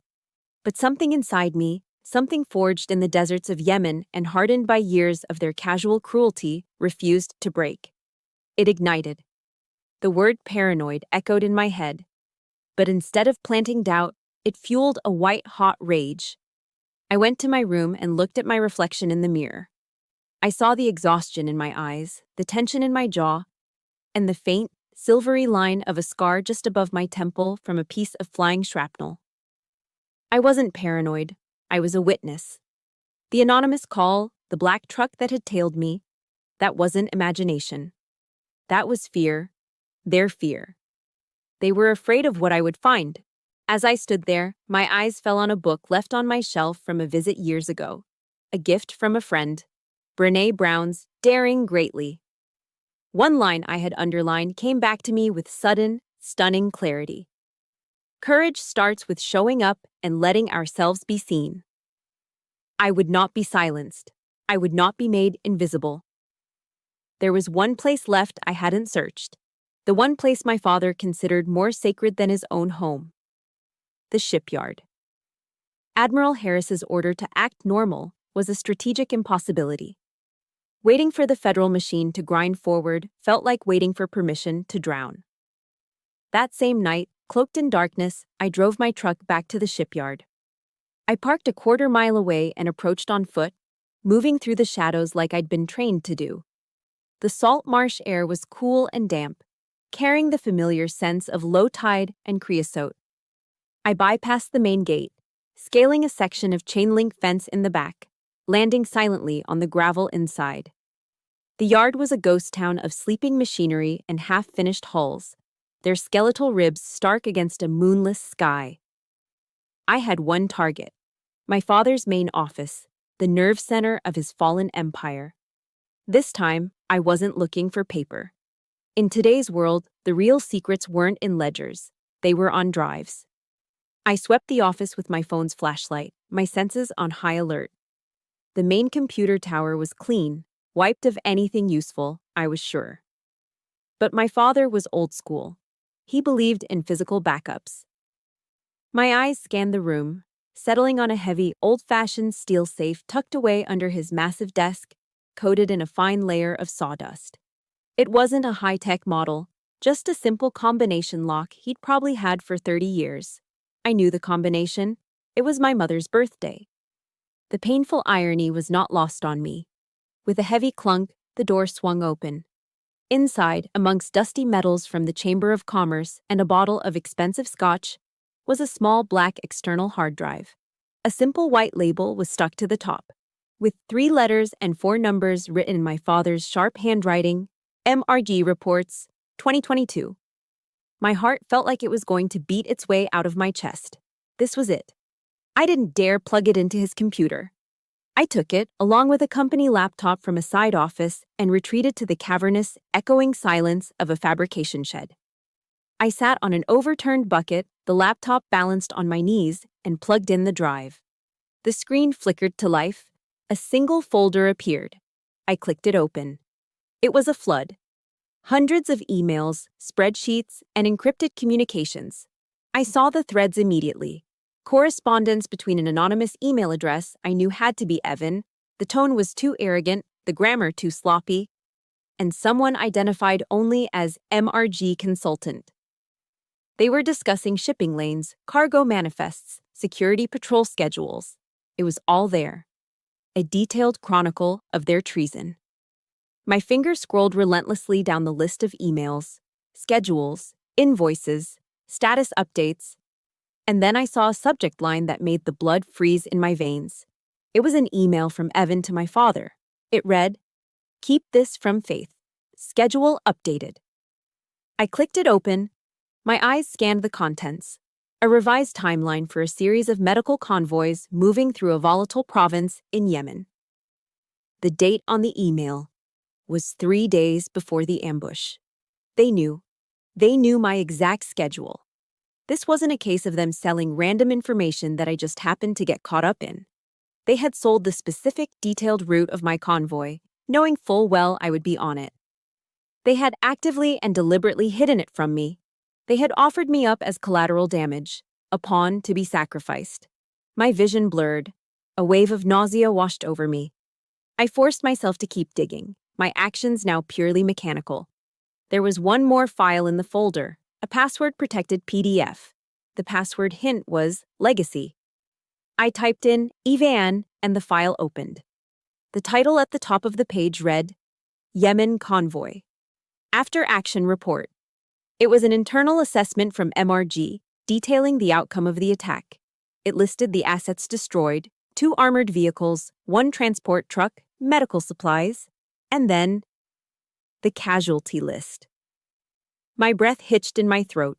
But something inside me, something forged in the deserts of Yemen and hardened by years of their casual cruelty, refused to break. It ignited. The word paranoid echoed in my head. But instead of planting doubt, it fueled a white-hot rage. I went to my room and looked at my reflection in the mirror. I saw the exhaustion in my eyes, the tension in my jaw, and the faint, silvery line of a scar just above my temple from a piece of flying shrapnel. I wasn't paranoid. I was a witness. The anonymous call, the black truck that had tailed me, that wasn't imagination. That was fear. Their fear. They were afraid of what I would find. As I stood there, my eyes fell on a book left on my shelf from a visit years ago. A gift from a friend. Brené Brown's Daring Greatly. One line I had underlined came back to me with sudden, stunning clarity. Courage starts with showing up and letting ourselves be seen. I would not be silenced. I would not be made invisible. There was one place left I hadn't searched. The one place my father considered more sacred than his own home. The shipyard. Admiral Harris's order to act normal was a strategic impossibility. Waiting for the federal machine to grind forward felt like waiting for permission to drown. That same night, cloaked in darkness, I drove my truck back to the shipyard. I parked a quarter-mile away and approached on foot, moving through the shadows like I'd been trained to do. The salt marsh air was cool and damp, carrying the familiar sense of low tide and creosote. I bypassed the main gate, scaling a section of chain-link fence in the back, landing silently on the gravel inside. The yard was a ghost town of sleeping machinery and half-finished hulls, their skeletal ribs stark against a moonless sky. I had one target, my father's main office, the nerve center of his fallen empire. This time, I wasn't looking for paper. In today's world, the real secrets weren't in ledgers, they were on drives. I swept the office with my phone's flashlight, my senses on high alert. The main computer tower was clean, wiped of anything useful, I was sure. But my father was old school. He believed in physical backups. My eyes scanned the room, settling on a heavy, old-fashioned steel safe tucked away under his massive desk, coated in a fine layer of sawdust. It wasn't a high-tech model, just a simple combination lock he'd probably had for 30 years. I knew the combination. It was my mother's birthday. The painful irony was not lost on me. With a heavy clunk, the door swung open. Inside, amongst dusty metals from the Chamber of Commerce and a bottle of expensive scotch, was a small black external hard drive. A simple white label was stuck to the top, with 3 letters and 4 numbers written in my father's sharp handwriting, MRG Reports, 2022. My heart felt like it was going to beat its way out of my chest. This was it. I didn't dare plug it into his computer. I took it, along with a company laptop from a side office, and retreated to the cavernous, echoing silence of a fabrication shed. I sat on an overturned bucket, the laptop balanced on my knees, and plugged in the drive. The screen flickered to life. A single folder appeared. I clicked it open. It was a flood. Hundreds of emails, spreadsheets, and encrypted communications. I saw the threads immediately. Correspondence between an anonymous email address I knew had to be Evan, the tone was too arrogant, the grammar too sloppy, and someone identified only as MRG Consultant. They were discussing shipping lanes, cargo manifests, security patrol schedules. It was all there. A detailed chronicle of their treason. My finger scrolled relentlessly down the list of emails, schedules, invoices, status updates, and then I saw a subject line that made the blood freeze in my veins. It was an email from Evan to my father. It read, "Keep this from Faith. Schedule updated." I clicked it open. My eyes scanned the contents. A revised timeline for a series of medical convoys moving through a volatile province in Yemen. The date on the email was 3 days before the ambush. They knew. They knew my exact schedule. This wasn't a case of them selling random information that I just happened to get caught up in. They had sold the specific, detailed route of my convoy, knowing full well I would be on it. They had actively and deliberately hidden it from me. They had offered me up as collateral damage, a pawn to be sacrificed. My vision blurred. A wave of nausea washed over me. I forced myself to keep digging, my actions now purely mechanical. There was one more file in the folder, a password-protected PDF. The password hint was Legacy. I typed in Ivan and the file opened. The title at the top of the page read, Yemen Convoy. After Action Report. It was an internal assessment from MRG, detailing the outcome of the attack. It listed the assets destroyed, 2 armored vehicles, 1 transport truck, medical supplies, and then the casualty list. My breath hitched in my throat.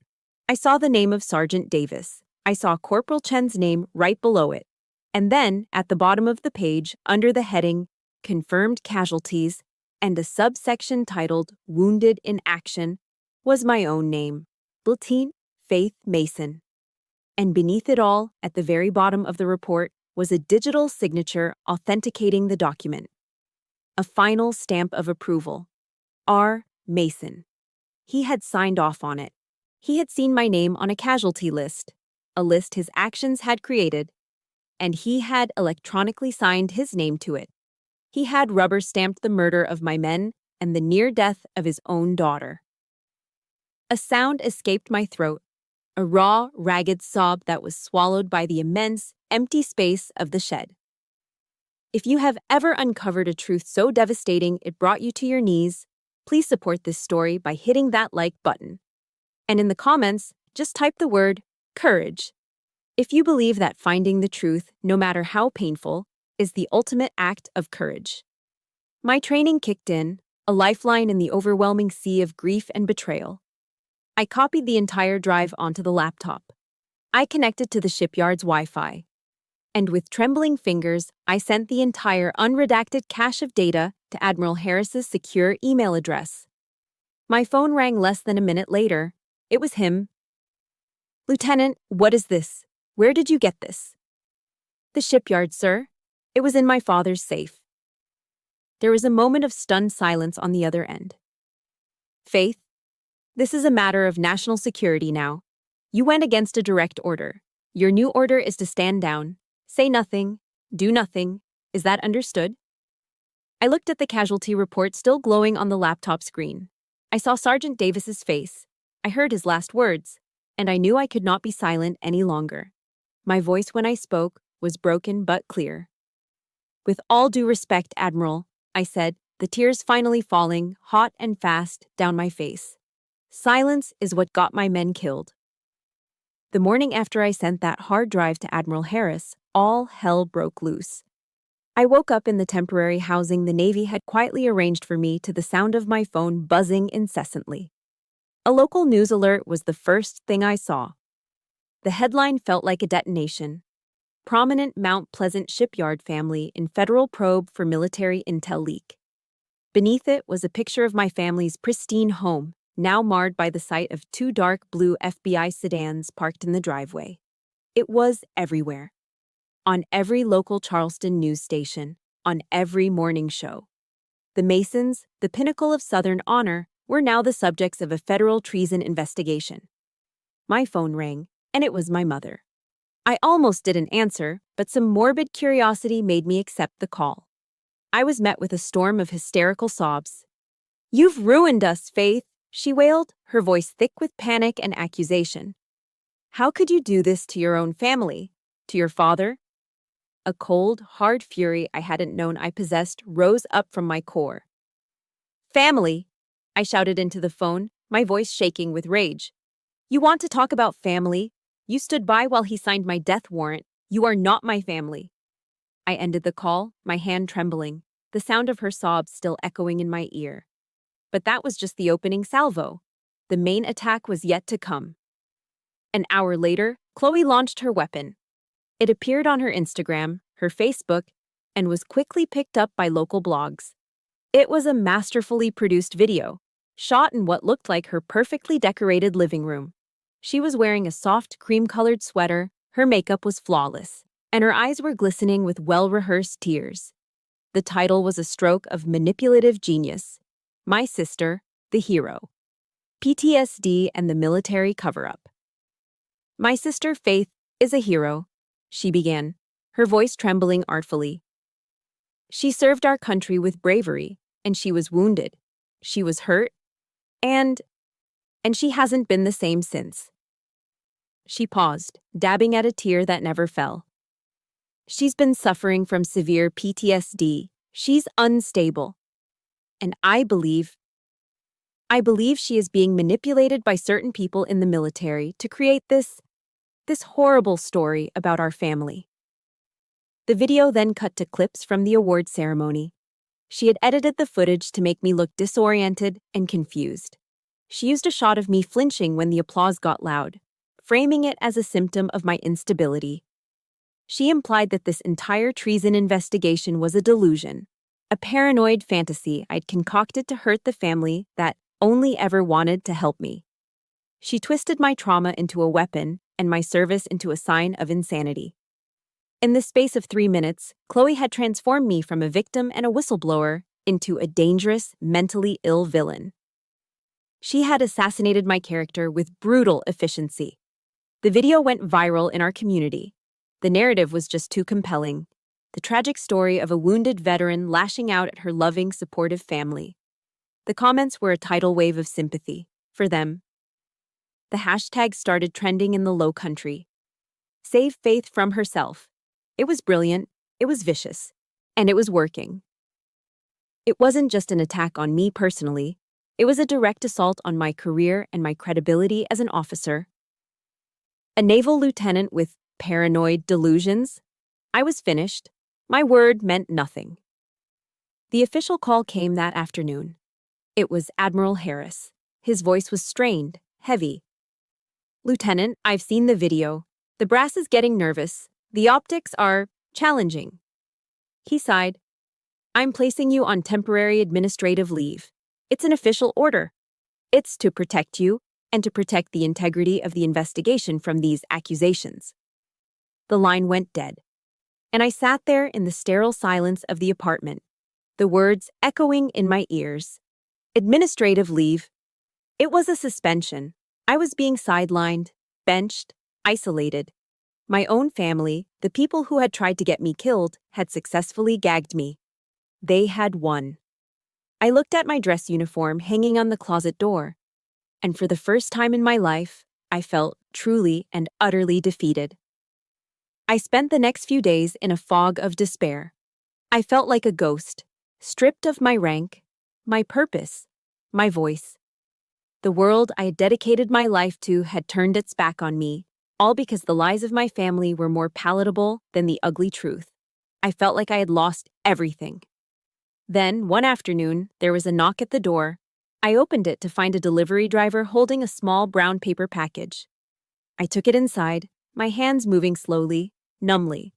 I saw the name of Sergeant Davis. I saw Corporal Chen's name right below it. And then, at the bottom of the page, under the heading, Confirmed Casualties, and a subsection titled Wounded in Action, was my own name, Latin Faith Mason. And beneath it all, at the very bottom of the report, was a digital signature authenticating the document. A final stamp of approval. R. Mason. He had signed off on it. He had seen my name on a casualty list, a list his actions had created, and he had electronically signed his name to it. He had rubber-stamped the murder of my men and the near death of his own daughter. A sound escaped my throat, a raw, ragged sob that was swallowed by the immense, empty space of the shed. If you have ever uncovered a truth so devastating it brought you to your knees, please support this story by hitting that like button. And in the comments, just type the word courage. If you believe that finding the truth, no matter how painful, is the ultimate act of courage. My training kicked in, a lifeline in the overwhelming sea of grief and betrayal. I copied the entire drive onto the laptop. I connected to the shipyard's Wi-Fi. And with trembling fingers, I sent the entire unredacted cache of data to Admiral Harris's secure email address. My phone rang less than a minute later. It was him. "Lieutenant, what is this? Where did you get this?" "The shipyard, sir. It was in my father's safe." There was a moment of stunned silence on the other end. "Faith, this is a matter of national security now. You went against a direct order. Your new order is to stand down, say nothing, do nothing. Is that understood?" I looked at the casualty report still glowing on the laptop screen. I saw Sergeant Davis's face. I heard his last words, and I knew I could not be silent any longer. My voice when I spoke was broken but clear. "With all due respect, Admiral," I said, the tears finally falling, hot and fast, down my face. "Silence is what got my men killed." The morning after I sent that hard drive to Admiral Harris, all hell broke loose. I woke up in the temporary housing the Navy had quietly arranged for me to the sound of my phone buzzing incessantly. A local news alert was the first thing I saw. The headline felt like a detonation. Prominent Mount Pleasant shipyard family in federal probe for military intel leak. Beneath it was a picture of my family's pristine home, now marred by the sight of 2 dark blue FBI sedans parked in the driveway. It was everywhere. On every local Charleston news station, on every morning show. The Masons, the pinnacle of Southern honor, were now the subjects of a federal treason investigation. My phone rang, and it was my mother. I almost didn't answer, but some morbid curiosity made me accept the call. I was met with a storm of hysterical sobs. "You've ruined us, Faith," she wailed, her voice thick with panic and accusation. "How could you do this to your own family? To your father?" A cold, hard fury I hadn't known I possessed rose up from my core. "Family!" I shouted into the phone, my voice shaking with rage. "You want to talk about family? You stood by while he signed my death warrant. You are not my family." I ended the call, my hand trembling, the sound of her sobs still echoing in my ear. But that was just the opening salvo. The main attack was yet to come. An hour later, Chloe launched her weapon. It appeared on her Instagram, her Facebook, and was quickly picked up by local blogs. It was a masterfully produced video, shot in what looked like her perfectly decorated living room. She was wearing a soft, cream-colored sweater, her makeup was flawless, and her eyes were glistening with well-rehearsed tears. The title was a stroke of manipulative genius. My Sister, the Hero. PTSD and the Military Cover-Up. "My sister, Faith, is a hero," she began, her voice trembling artfully. "She served our country with bravery, and she was wounded. She was hurt, and she hasn't been the same since." She paused, dabbing at a tear that never fell. "She's been suffering from severe PTSD. She's unstable. And I believe she is being manipulated by certain people in the military to create this horrible story about our family." The video then cut to clips from the award ceremony. She had edited the footage to make me look disoriented and confused. She used a shot of me flinching when the applause got loud, framing it as a symptom of my instability. She implied that this entire treason investigation was a delusion, a paranoid fantasy I'd concocted to hurt the family that only ever wanted to help me. She twisted my trauma into a weapon and my service into a sign of insanity. In the space of 3 minutes, Chloe had transformed me from a victim and a whistleblower into a dangerous, mentally ill villain. She had assassinated my character with brutal efficiency. The video went viral in our community. The narrative was just too compelling. The tragic story of a wounded veteran lashing out at her loving, supportive family. The comments were a tidal wave of sympathy for them. The hashtag started trending in the Low Country. Save Faith from herself. It was brilliant, it was vicious, and it was working. It wasn't just an attack on me personally. It was a direct assault on my career and my credibility as an officer. A naval lieutenant with paranoid delusions? I was finished. My word meant nothing. The official call came that afternoon. It was Admiral Harris. His voice was strained, heavy. "Lieutenant, I've seen the video. The brass is getting nervous. The optics are challenging." He sighed. "I'm placing you on temporary administrative leave. It's an official order. It's to protect you and to protect the integrity of the investigation from these accusations." The line went dead, and I sat there in the sterile silence of the apartment, the words echoing in my ears. Administrative leave. It was a suspension. I was being sidelined, benched, isolated. My own family, the people who had tried to get me killed, had successfully gagged me. They had won. I looked at my dress uniform hanging on the closet door, and for the first time in my life, I felt truly and utterly defeated. I spent the next few days in a fog of despair. I felt like a ghost, stripped of my rank, my purpose, my voice. The world I had dedicated my life to had turned its back on me, all because the lies of my family were more palatable than the ugly truth. I felt like I had lost everything. Then, one afternoon, there was a knock at the door. I opened it to find a delivery driver holding a small brown paper package. I took it inside, my hands moving slowly, numbly.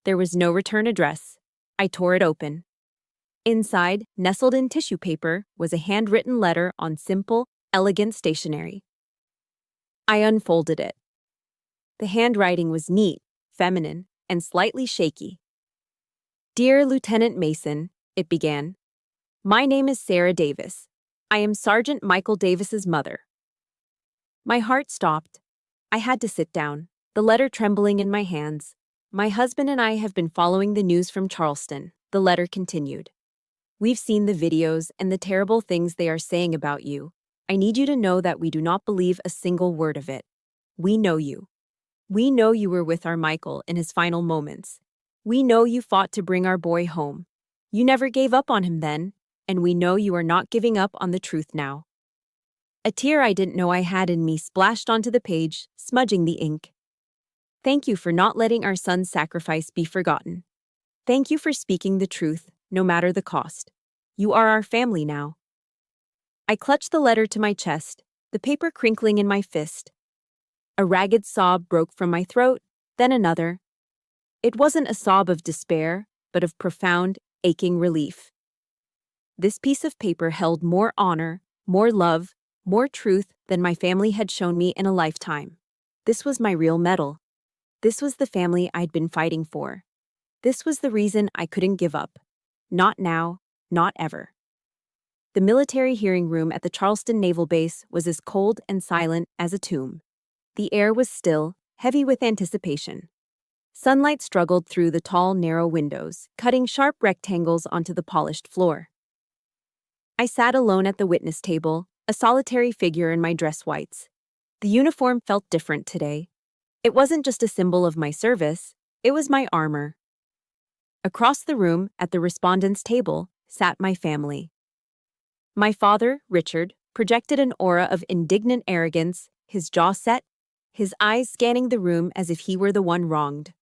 There was no return address. I tore it open. Inside, nestled in tissue paper, was a handwritten letter on simple, elegant stationery. I unfolded it. The handwriting was neat, feminine, and slightly shaky. "Dear Lieutenant Mason," it began. "My name is Sarah Davis. I am Sergeant Michael Davis's mother." My heart stopped. I had to sit down, the letter trembling in my hands. My husband and I have been following the news from Charleston, the letter continued. We've seen the videos and the terrible things they are saying about you. I need you to know that we do not believe a single word of it. We know you. We know you were with our Michael in his final moments. We know you fought to bring our boy home. You never gave up on him then, and we know you are not giving up on the truth now. A tear I didn't know I had in me splashed onto the page, smudging the ink. Thank you for not letting our son's sacrifice be forgotten. Thank you for speaking the truth, no matter the cost. You are our family now. I clutched the letter to my chest, the paper crinkling in my fist. A ragged sob broke from my throat, then another. It wasn't a sob of despair, but of profound, aching relief. This piece of paper held more honor, more love, more truth than my family had shown me in a lifetime. This was my real medal. This was the family I'd been fighting for. This was the reason I couldn't give up. Not now, not ever. The military hearing room at the Charleston Naval Base was as cold and silent as a tomb. The air was still, heavy with anticipation. Sunlight struggled through the tall, narrow windows, cutting sharp rectangles onto the polished floor. I sat alone at the witness table, a solitary figure in my dress whites. The uniform felt different today. It wasn't just a symbol of my service, it was my armor. Across the room, at the respondent's table, sat my family. My father, Richard, projected an aura of indignant arrogance, his jaw set, his eyes scanning the room as if he were the one wronged.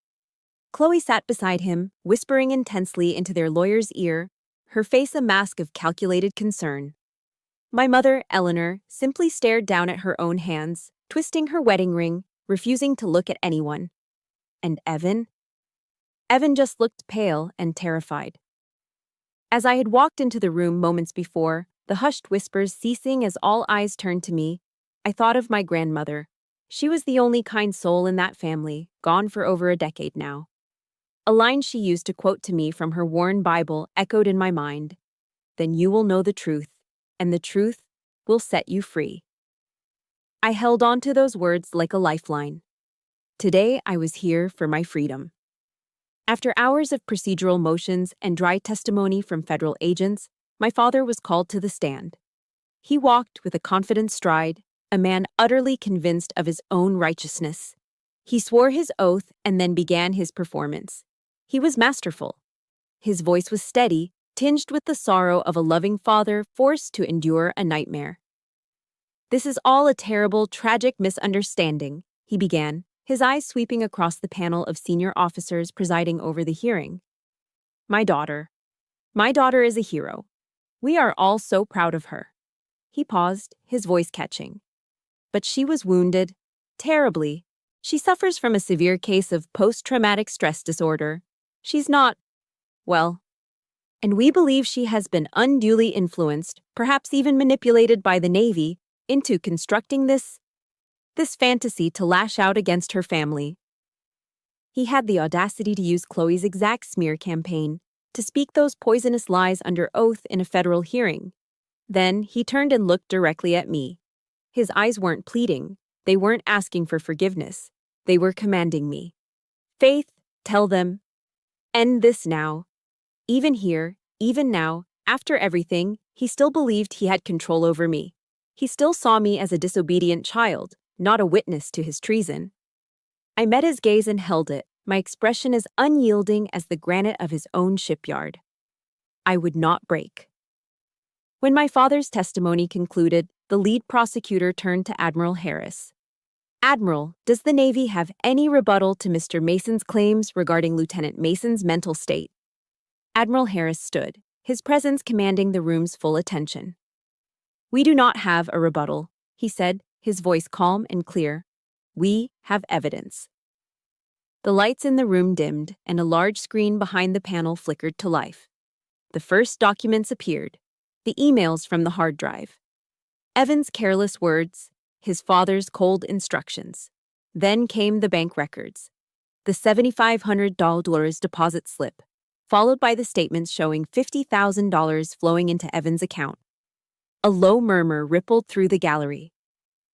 Chloe sat beside him, whispering intensely into their lawyer's ear, her face a mask of calculated concern. My mother, Eleanor, simply stared down at her own hands, twisting her wedding ring, refusing to look at anyone. And Evan? Evan just looked pale and terrified. As I had walked into the room moments before, the hushed whispers ceasing as all eyes turned to me, I thought of my grandmother. She was the only kind soul in that family, gone for over a decade now. A line she used to quote to me from her worn Bible echoed in my mind. Then you will know the truth, and the truth will set you free. I held on to those words like a lifeline. Today I was here for my freedom. After hours of procedural motions and dry testimony from federal agents, my father was called to the stand. He walked with a confident stride, a man utterly convinced of his own righteousness. He swore his oath and then began his performance. He was masterful. His voice was steady, tinged with the sorrow of a loving father forced to endure a nightmare. This is all a terrible, tragic misunderstanding, he began, his eyes sweeping across the panel of senior officers presiding over the hearing. My daughter is a hero. We are all so proud of her. He paused, his voice catching. But she was wounded, terribly. She suffers from a severe case of post-traumatic stress disorder. She's not, well, and we believe she has been unduly influenced, perhaps even manipulated by the Navy, into constructing this fantasy to lash out against her family. He had the audacity to use Chloe's exact smear campaign, to speak those poisonous lies under oath in a federal hearing. Then he turned and looked directly at me. His eyes weren't pleading, they weren't asking for forgiveness, they were commanding me. Faith, tell them, end this now. Even here, even now, after everything, he still believed he had control over me. He still saw me as a disobedient child, not a witness to his treason. I met his gaze and held it, my expression as unyielding as the granite of his own shipyard. I would not break. When my father's testimony concluded, the lead prosecutor turned to Admiral Harris. Admiral, does the Navy have any rebuttal to Mr. Mason's claims regarding Lieutenant Mason's mental state? Admiral Harris stood, his presence commanding the room's full attention. We do not have a rebuttal, he said, his voice calm and clear. We have evidence. The lights in the room dimmed, and a large screen behind the panel flickered to life. The first documents appeared, the emails from the hard drive. Evan's careless words, his father's cold instructions. Then came the bank records. The $7,500 deposit slip, followed by the statements showing $50,000 flowing into Evan's account. A low murmur rippled through the gallery.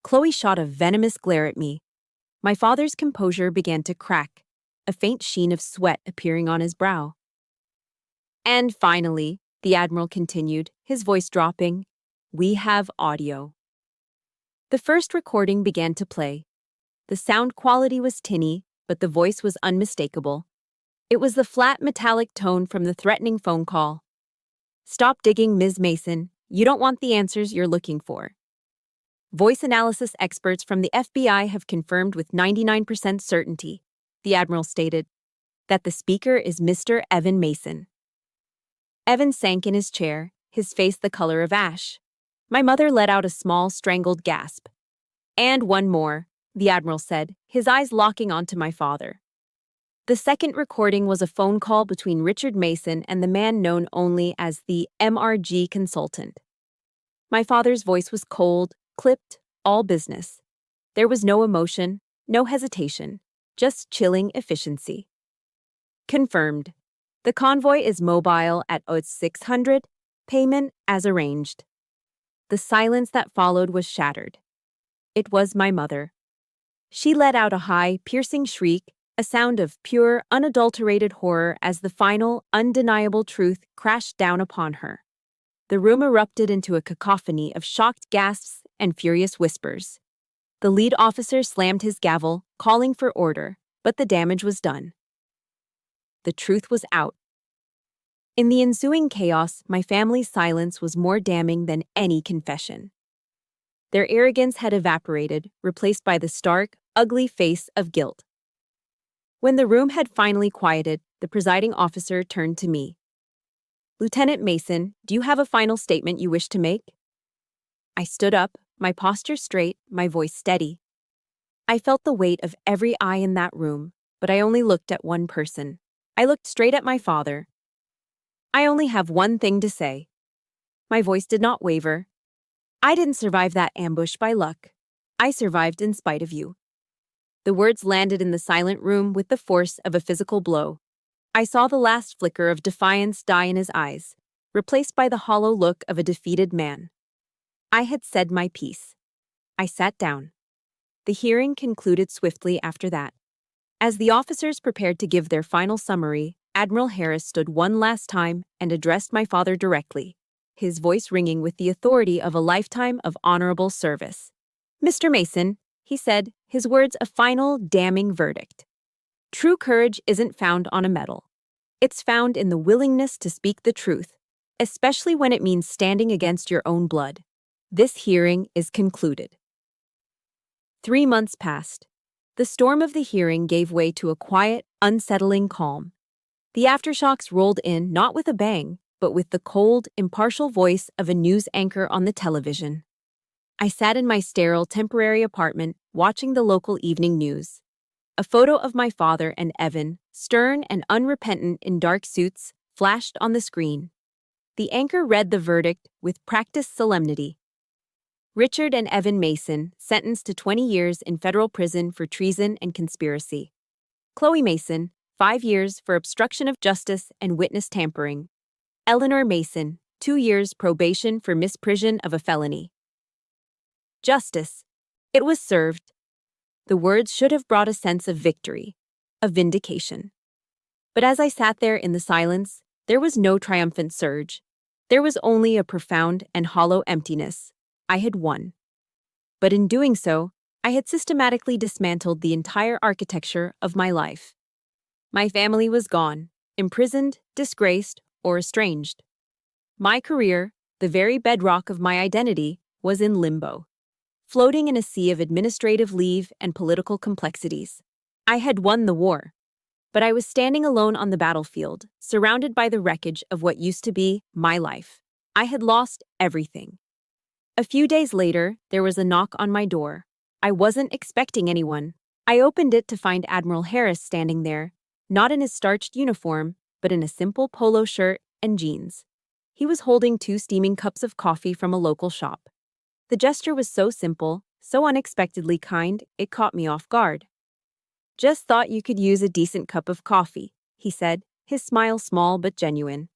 Chloe shot a venomous glare at me. My father's composure began to crack, a faint sheen of sweat appearing on his brow. And finally, the Admiral continued, his voice dropping, we have audio. The first recording began to play. The sound quality was tinny, but the voice was unmistakable. It was the flat metallic tone from the threatening phone call. Stop digging, Ms. Mason. You don't want the answers you're looking for. Voice analysis experts from the FBI have confirmed with 99% certainty, the Admiral stated, that the speaker is Mr. Evan Mason. Evan sank in his chair, his face the color of ash. My mother let out a small, strangled gasp. And one more, the Admiral said, his eyes locking onto my father. The second recording was a phone call between Richard Mason and the man known only as the MRG consultant. My father's voice was cold, clipped, all business. There was no emotion, no hesitation, just chilling efficiency. Confirmed. The convoy is mobile at 0600, payment as arranged. The silence that followed was shattered. It was my mother. She let out a high, piercing shriek, a sound of pure, unadulterated horror as the final, undeniable truth crashed down upon her. The room erupted into a cacophony of shocked gasps and furious whispers. The lead officer slammed his gavel, calling for order, but the damage was done. The truth was out. In the ensuing chaos, my family's silence was more damning than any confession. Their arrogance had evaporated, replaced by the stark, ugly face of guilt. When the room had finally quieted, the presiding officer turned to me. Lieutenant Mason, do you have a final statement you wish to make? I stood up, my posture straight, my voice steady. I felt the weight of every eye in that room, but I only looked at one person. I looked straight at my father. I only have one thing to say. My voice did not waver. I didn't survive that ambush by luck. I survived in spite of you. The words landed in the silent room with the force of a physical blow. I saw the last flicker of defiance die in his eyes, replaced by the hollow look of a defeated man. I had said my piece. I sat down. The hearing concluded swiftly after that. As the officers prepared to give their final summary, Admiral Harris stood one last time and addressed my father directly, his voice ringing with the authority of a lifetime of honorable service. Mr. Mason, he said, his words a final, damning verdict. True courage isn't found on a medal. It's found in the willingness to speak the truth, especially when it means standing against your own blood. This hearing is concluded. 3 months passed. The storm of the hearing gave way to a quiet, unsettling calm. The aftershocks rolled in not with a bang, but with the cold, impartial voice of a news anchor on the television. I sat in my sterile, temporary apartment, watching the local evening news. A photo of my father and Evan, stern and unrepentant in dark suits, flashed on the screen. The anchor read the verdict with practiced solemnity. Richard and Evan Mason, sentenced to 20 years in federal prison for treason and conspiracy. Chloe Mason, 5 years for obstruction of justice and witness tampering. Eleanor Mason, 2 years probation for misprision of a felony. Justice. It was served. The words should have brought a sense of victory, of vindication. But as I sat there in the silence, there was no triumphant surge. There was only a profound and hollow emptiness. I had won. But in doing so, I had systematically dismantled the entire architecture of my life. My family was gone, imprisoned, disgraced, or estranged. My career, the very bedrock of my identity, was in limbo, floating in a sea of administrative leave and political complexities. I had won the war, but I was standing alone on the battlefield, surrounded by the wreckage of what used to be my life. I had lost everything. A few days later, there was a knock on my door. I wasn't expecting anyone. I opened it to find Admiral Harris standing there, not in his starched uniform, but in a simple polo shirt and jeans. He was holding 2 steaming cups of coffee from a local shop. The gesture was so simple, so unexpectedly kind, it caught me off guard. Just thought you could use a decent cup of coffee, he said, his smile small but genuine.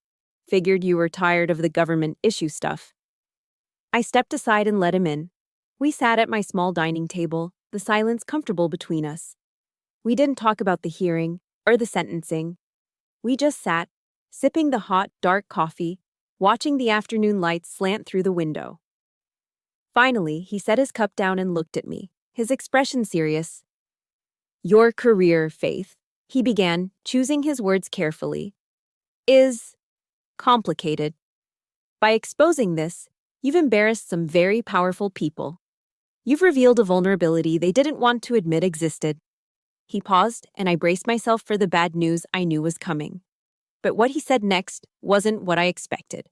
Figured you were tired of the government issue stuff. I stepped aside and let him in. We sat at my small dining table, the silence comfortable between us. We didn't talk about the hearing or the sentencing. We just sat, sipping the hot, dark coffee, watching the afternoon lights slant through the window. Finally, he set his cup down and looked at me, his expression serious. "Your career, Faith," he began, choosing his words carefully, "is complicated. By exposing this, you've embarrassed some very powerful people. You've revealed a vulnerability they didn't want to admit existed." He paused, and I braced myself for the bad news I knew was coming. But what he said next wasn't what I expected.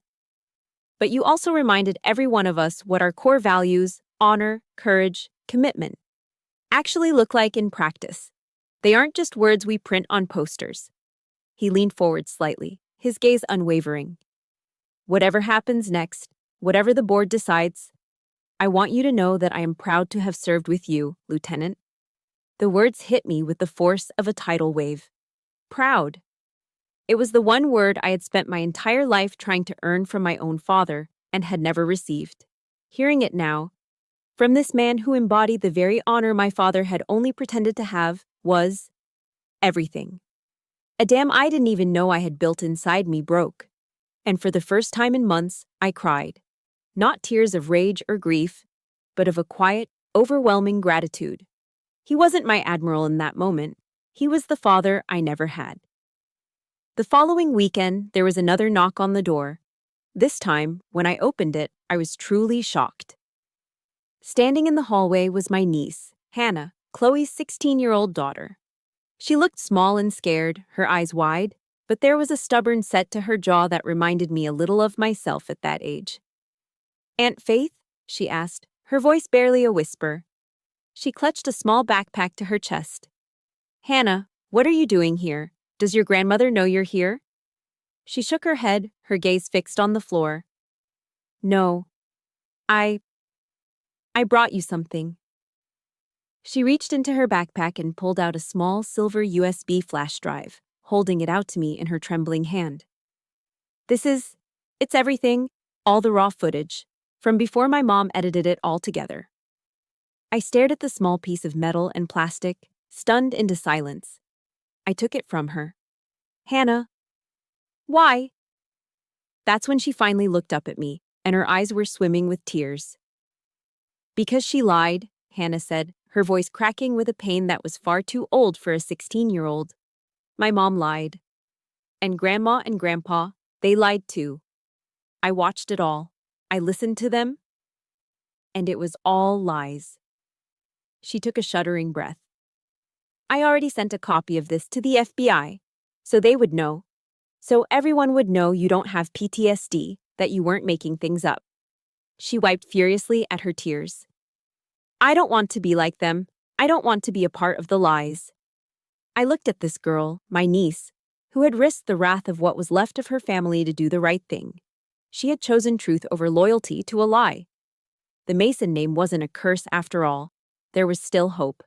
"But you also reminded every one of us what our core values, honor, courage, commitment, actually look like in practice. They aren't just words we print on posters." He leaned forward slightly, his gaze unwavering. "Whatever happens next, whatever the board decides, I want you to know that I am proud to have served with you, Lieutenant." The words hit me with the force of a tidal wave. Proud. It was the one word I had spent my entire life trying to earn from my own father and had never received. Hearing it now, from this man who embodied the very honor my father had only pretended to have, was everything. A dam I didn't even know I had built inside me broke. And for the first time in months, I cried. Not tears of rage or grief, but of a quiet, overwhelming gratitude. He wasn't my admiral in that moment. He was the father I never had. The following weekend, there was another knock on the door. This time, when I opened it, I was truly shocked. Standing in the hallway was my niece, Hannah, Chloe's 16-year-old daughter. She looked small and scared, her eyes wide, but there was a stubborn set to her jaw that reminded me a little of myself at that age. "Aunt Faith?" she asked, her voice barely a whisper. She clutched a small backpack to her chest. "Hannah, what are you doing here? Does your grandmother know you're here?" She shook her head, her gaze fixed on the floor. "No. I brought you something." She reached into her backpack and pulled out a small silver USB flash drive, holding it out to me in her trembling hand. It's everything, all the raw footage, from before my mom edited it all together." I stared at the small piece of metal and plastic, stunned into silence. I took it from her. "Hannah." "Why?" That's when she finally looked up at me, and her eyes were swimming with tears. "Because she lied," Hannah said, her voice cracking with a pain that was far too old for a 16-year-old. "My mom lied. And Grandma and Grandpa, they lied too. I watched it all. I listened to them. And it was all lies." She took a shuddering breath. "I already sent a copy of this to the FBI, so they would know. So everyone would know you don't have PTSD, that you weren't making things up." She wiped furiously at her tears. "I don't want to be like them. I don't want to be a part of the lies." I looked at this girl, my niece, who had risked the wrath of what was left of her family to do the right thing. She had chosen truth over loyalty to a lie. The Mason name wasn't a curse after all. There was still hope.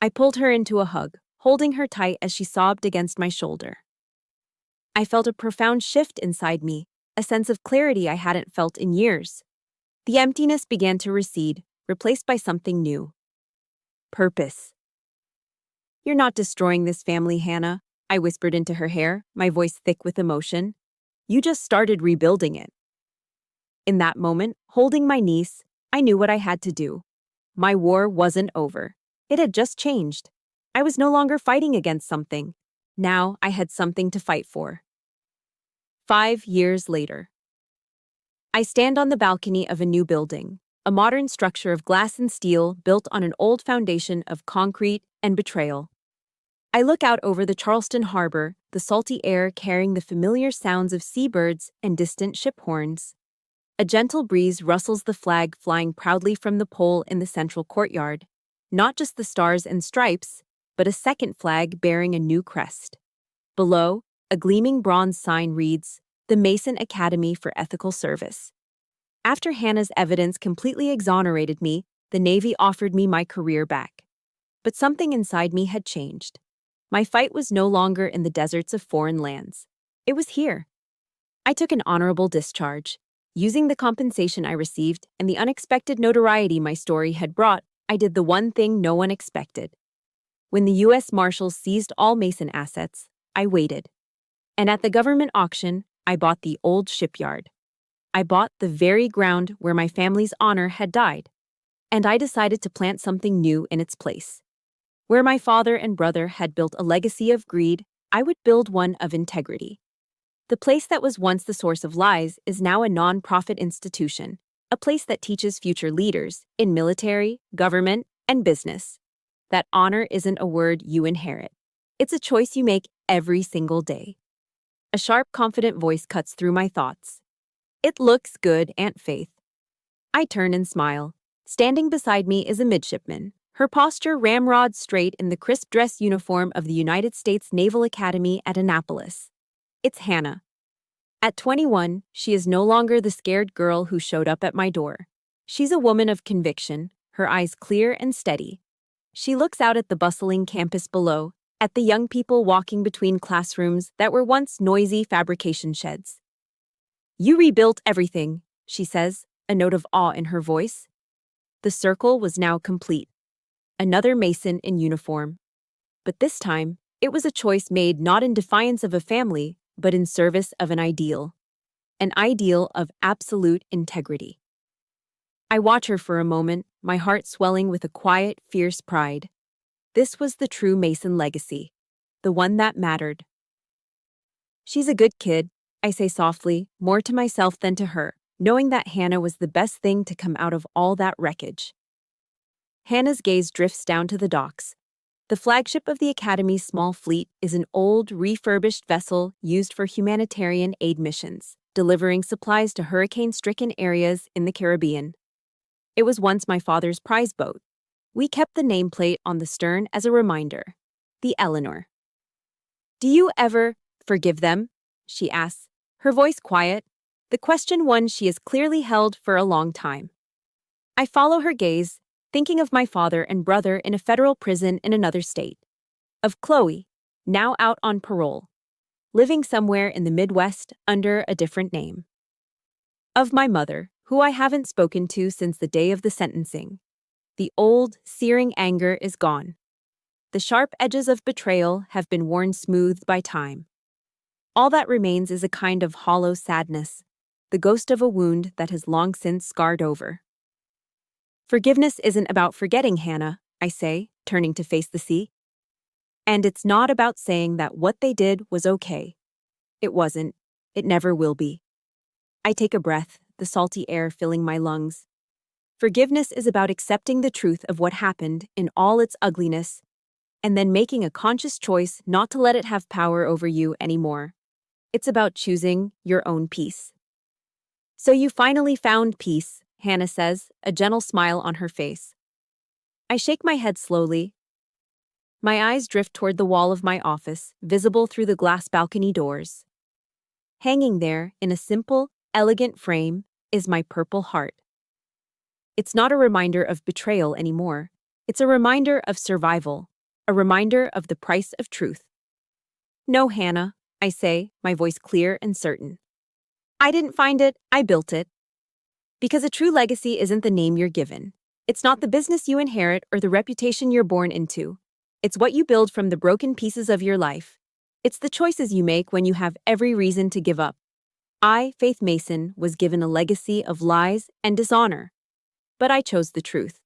I pulled her into a hug, holding her tight as she sobbed against my shoulder. I felt a profound shift inside me, a sense of clarity I hadn't felt in years. The emptiness began to recede, replaced by something new. Purpose. "You're not destroying this family, Hannah," I whispered into her hair, my voice thick with emotion. "You just started rebuilding it." In that moment, holding my niece, I knew what I had to do. My war wasn't over. It had just changed. I was no longer fighting against something. Now I had something to fight for. 5 years later. I stand on the balcony of a new building, a modern structure of glass and steel built on an old foundation of concrete and betrayal. I look out over the Charleston harbor, the salty air carrying the familiar sounds of seabirds and distant ship horns. A gentle breeze rustles the flag flying proudly from the pole in the central courtyard. Not just the stars and stripes, but a second flag bearing a new crest. Below, a gleaming bronze sign reads, "The Mason Academy for Ethical Service." After Hannah's evidence completely exonerated me, the Navy offered me my career back. But something inside me had changed. My fight was no longer in the deserts of foreign lands. It was here. I took an honorable discharge. Using the compensation I received and the unexpected notoriety my story had brought, I did the one thing no one expected. When the U.S. Marshals seized all Mason assets, I waited. And at the government auction, I bought the old shipyard. I bought the very ground where my family's honor had died. And I decided to plant something new in its place. Where my father and brother had built a legacy of greed, I would build one of integrity. The place that was once the source of lies is now a non-profit institution, a place that teaches future leaders in military, government, and business that honor isn't a word you inherit. It's a choice you make every single day. A sharp, confident voice cuts through my thoughts. It looks good, Aunt Faith. I turn and smile. Standing beside me is a midshipman, her posture ramrod straight in the crisp dress uniform of the United States Naval Academy at Annapolis. It's Hannah. At 21, she is no longer the scared girl who showed up at my door. She's a woman of conviction, her eyes clear and steady. She looks out at the bustling campus below, at the young people walking between classrooms that were once noisy fabrication sheds. "You rebuilt everything," she says, a note of awe in her voice. The circle was now complete. Another Mason in uniform. But this time, it was a choice made not in defiance of a family, but in service of an ideal of absolute integrity. I watch her for a moment, my heart swelling with a quiet, fierce pride. This was the true Mason legacy, the one that mattered. "She's a good kid," I say softly, more to myself than to her, knowing that Hannah was the best thing to come out of all that wreckage. Hannah's gaze drifts down to the docks. The flagship of the Academy's small fleet is an old, refurbished vessel used for humanitarian aid missions, delivering supplies to hurricane-stricken areas in the Caribbean. It was once my father's prize boat. We kept the nameplate on the stern as a reminder. The Eleanor. "Do you ever forgive them?" she asks, her voice quiet, the question one she has clearly held for a long time. I follow her gaze, thinking of my father and brother in a federal prison in another state. Of Chloe, now out on parole, living somewhere in the Midwest under a different name. Of my mother, who I haven't spoken to since the day of the sentencing. The old, searing anger is gone. The sharp edges of betrayal have been worn smooth by time. All that remains is a kind of hollow sadness, the ghost of a wound that has long since scarred over. "Forgiveness isn't about forgetting, Hannah," I say, turning to face the sea. "And it's not about saying that what they did was okay. It wasn't. It never will be." I take a breath, the salty air filling my lungs. Forgiveness is about accepting the truth of what happened in all its ugliness, and then making a conscious choice not to let it have power over you anymore. It's about choosing your own peace. "So you finally found peace," Hannah says, a gentle smile on her face. I shake my head slowly. My eyes drift toward the wall of my office, visible through the glass balcony doors. Hanging there, in a simple, elegant frame, is my purple heart. It's not a reminder of betrayal anymore. It's a reminder of survival, a reminder of the price of truth. "No, Hannah," I say, my voice clear and certain. "I didn't find it, I built it." Because a true legacy isn't the name you're given. It's not the business you inherit or the reputation you're born into. It's what you build from the broken pieces of your life. It's the choices you make when you have every reason to give up. I, Faith Mason, was given a legacy of lies and dishonor. But I chose the truth.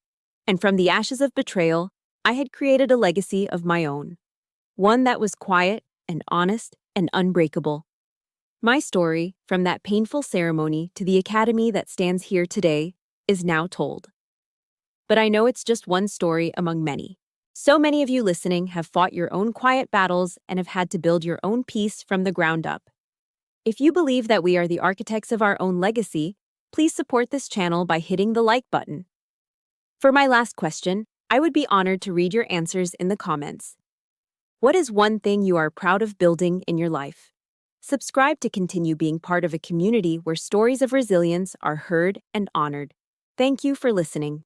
And from the ashes of betrayal, I had created a legacy of my own. One that was quiet and honest and unbreakable. My story, from that painful ceremony to the academy that stands here today, is now told. But I know it's just one story among many. So many of you listening have fought your own quiet battles and have had to build your own peace from the ground up. If you believe that we are the architects of our own legacy, please support this channel by hitting the like button. For my last question, I would be honored to read your answers in the comments. What is one thing you are proud of building in your life? Subscribe to continue being part of a community where stories of resilience are heard and honored. Thank you for listening.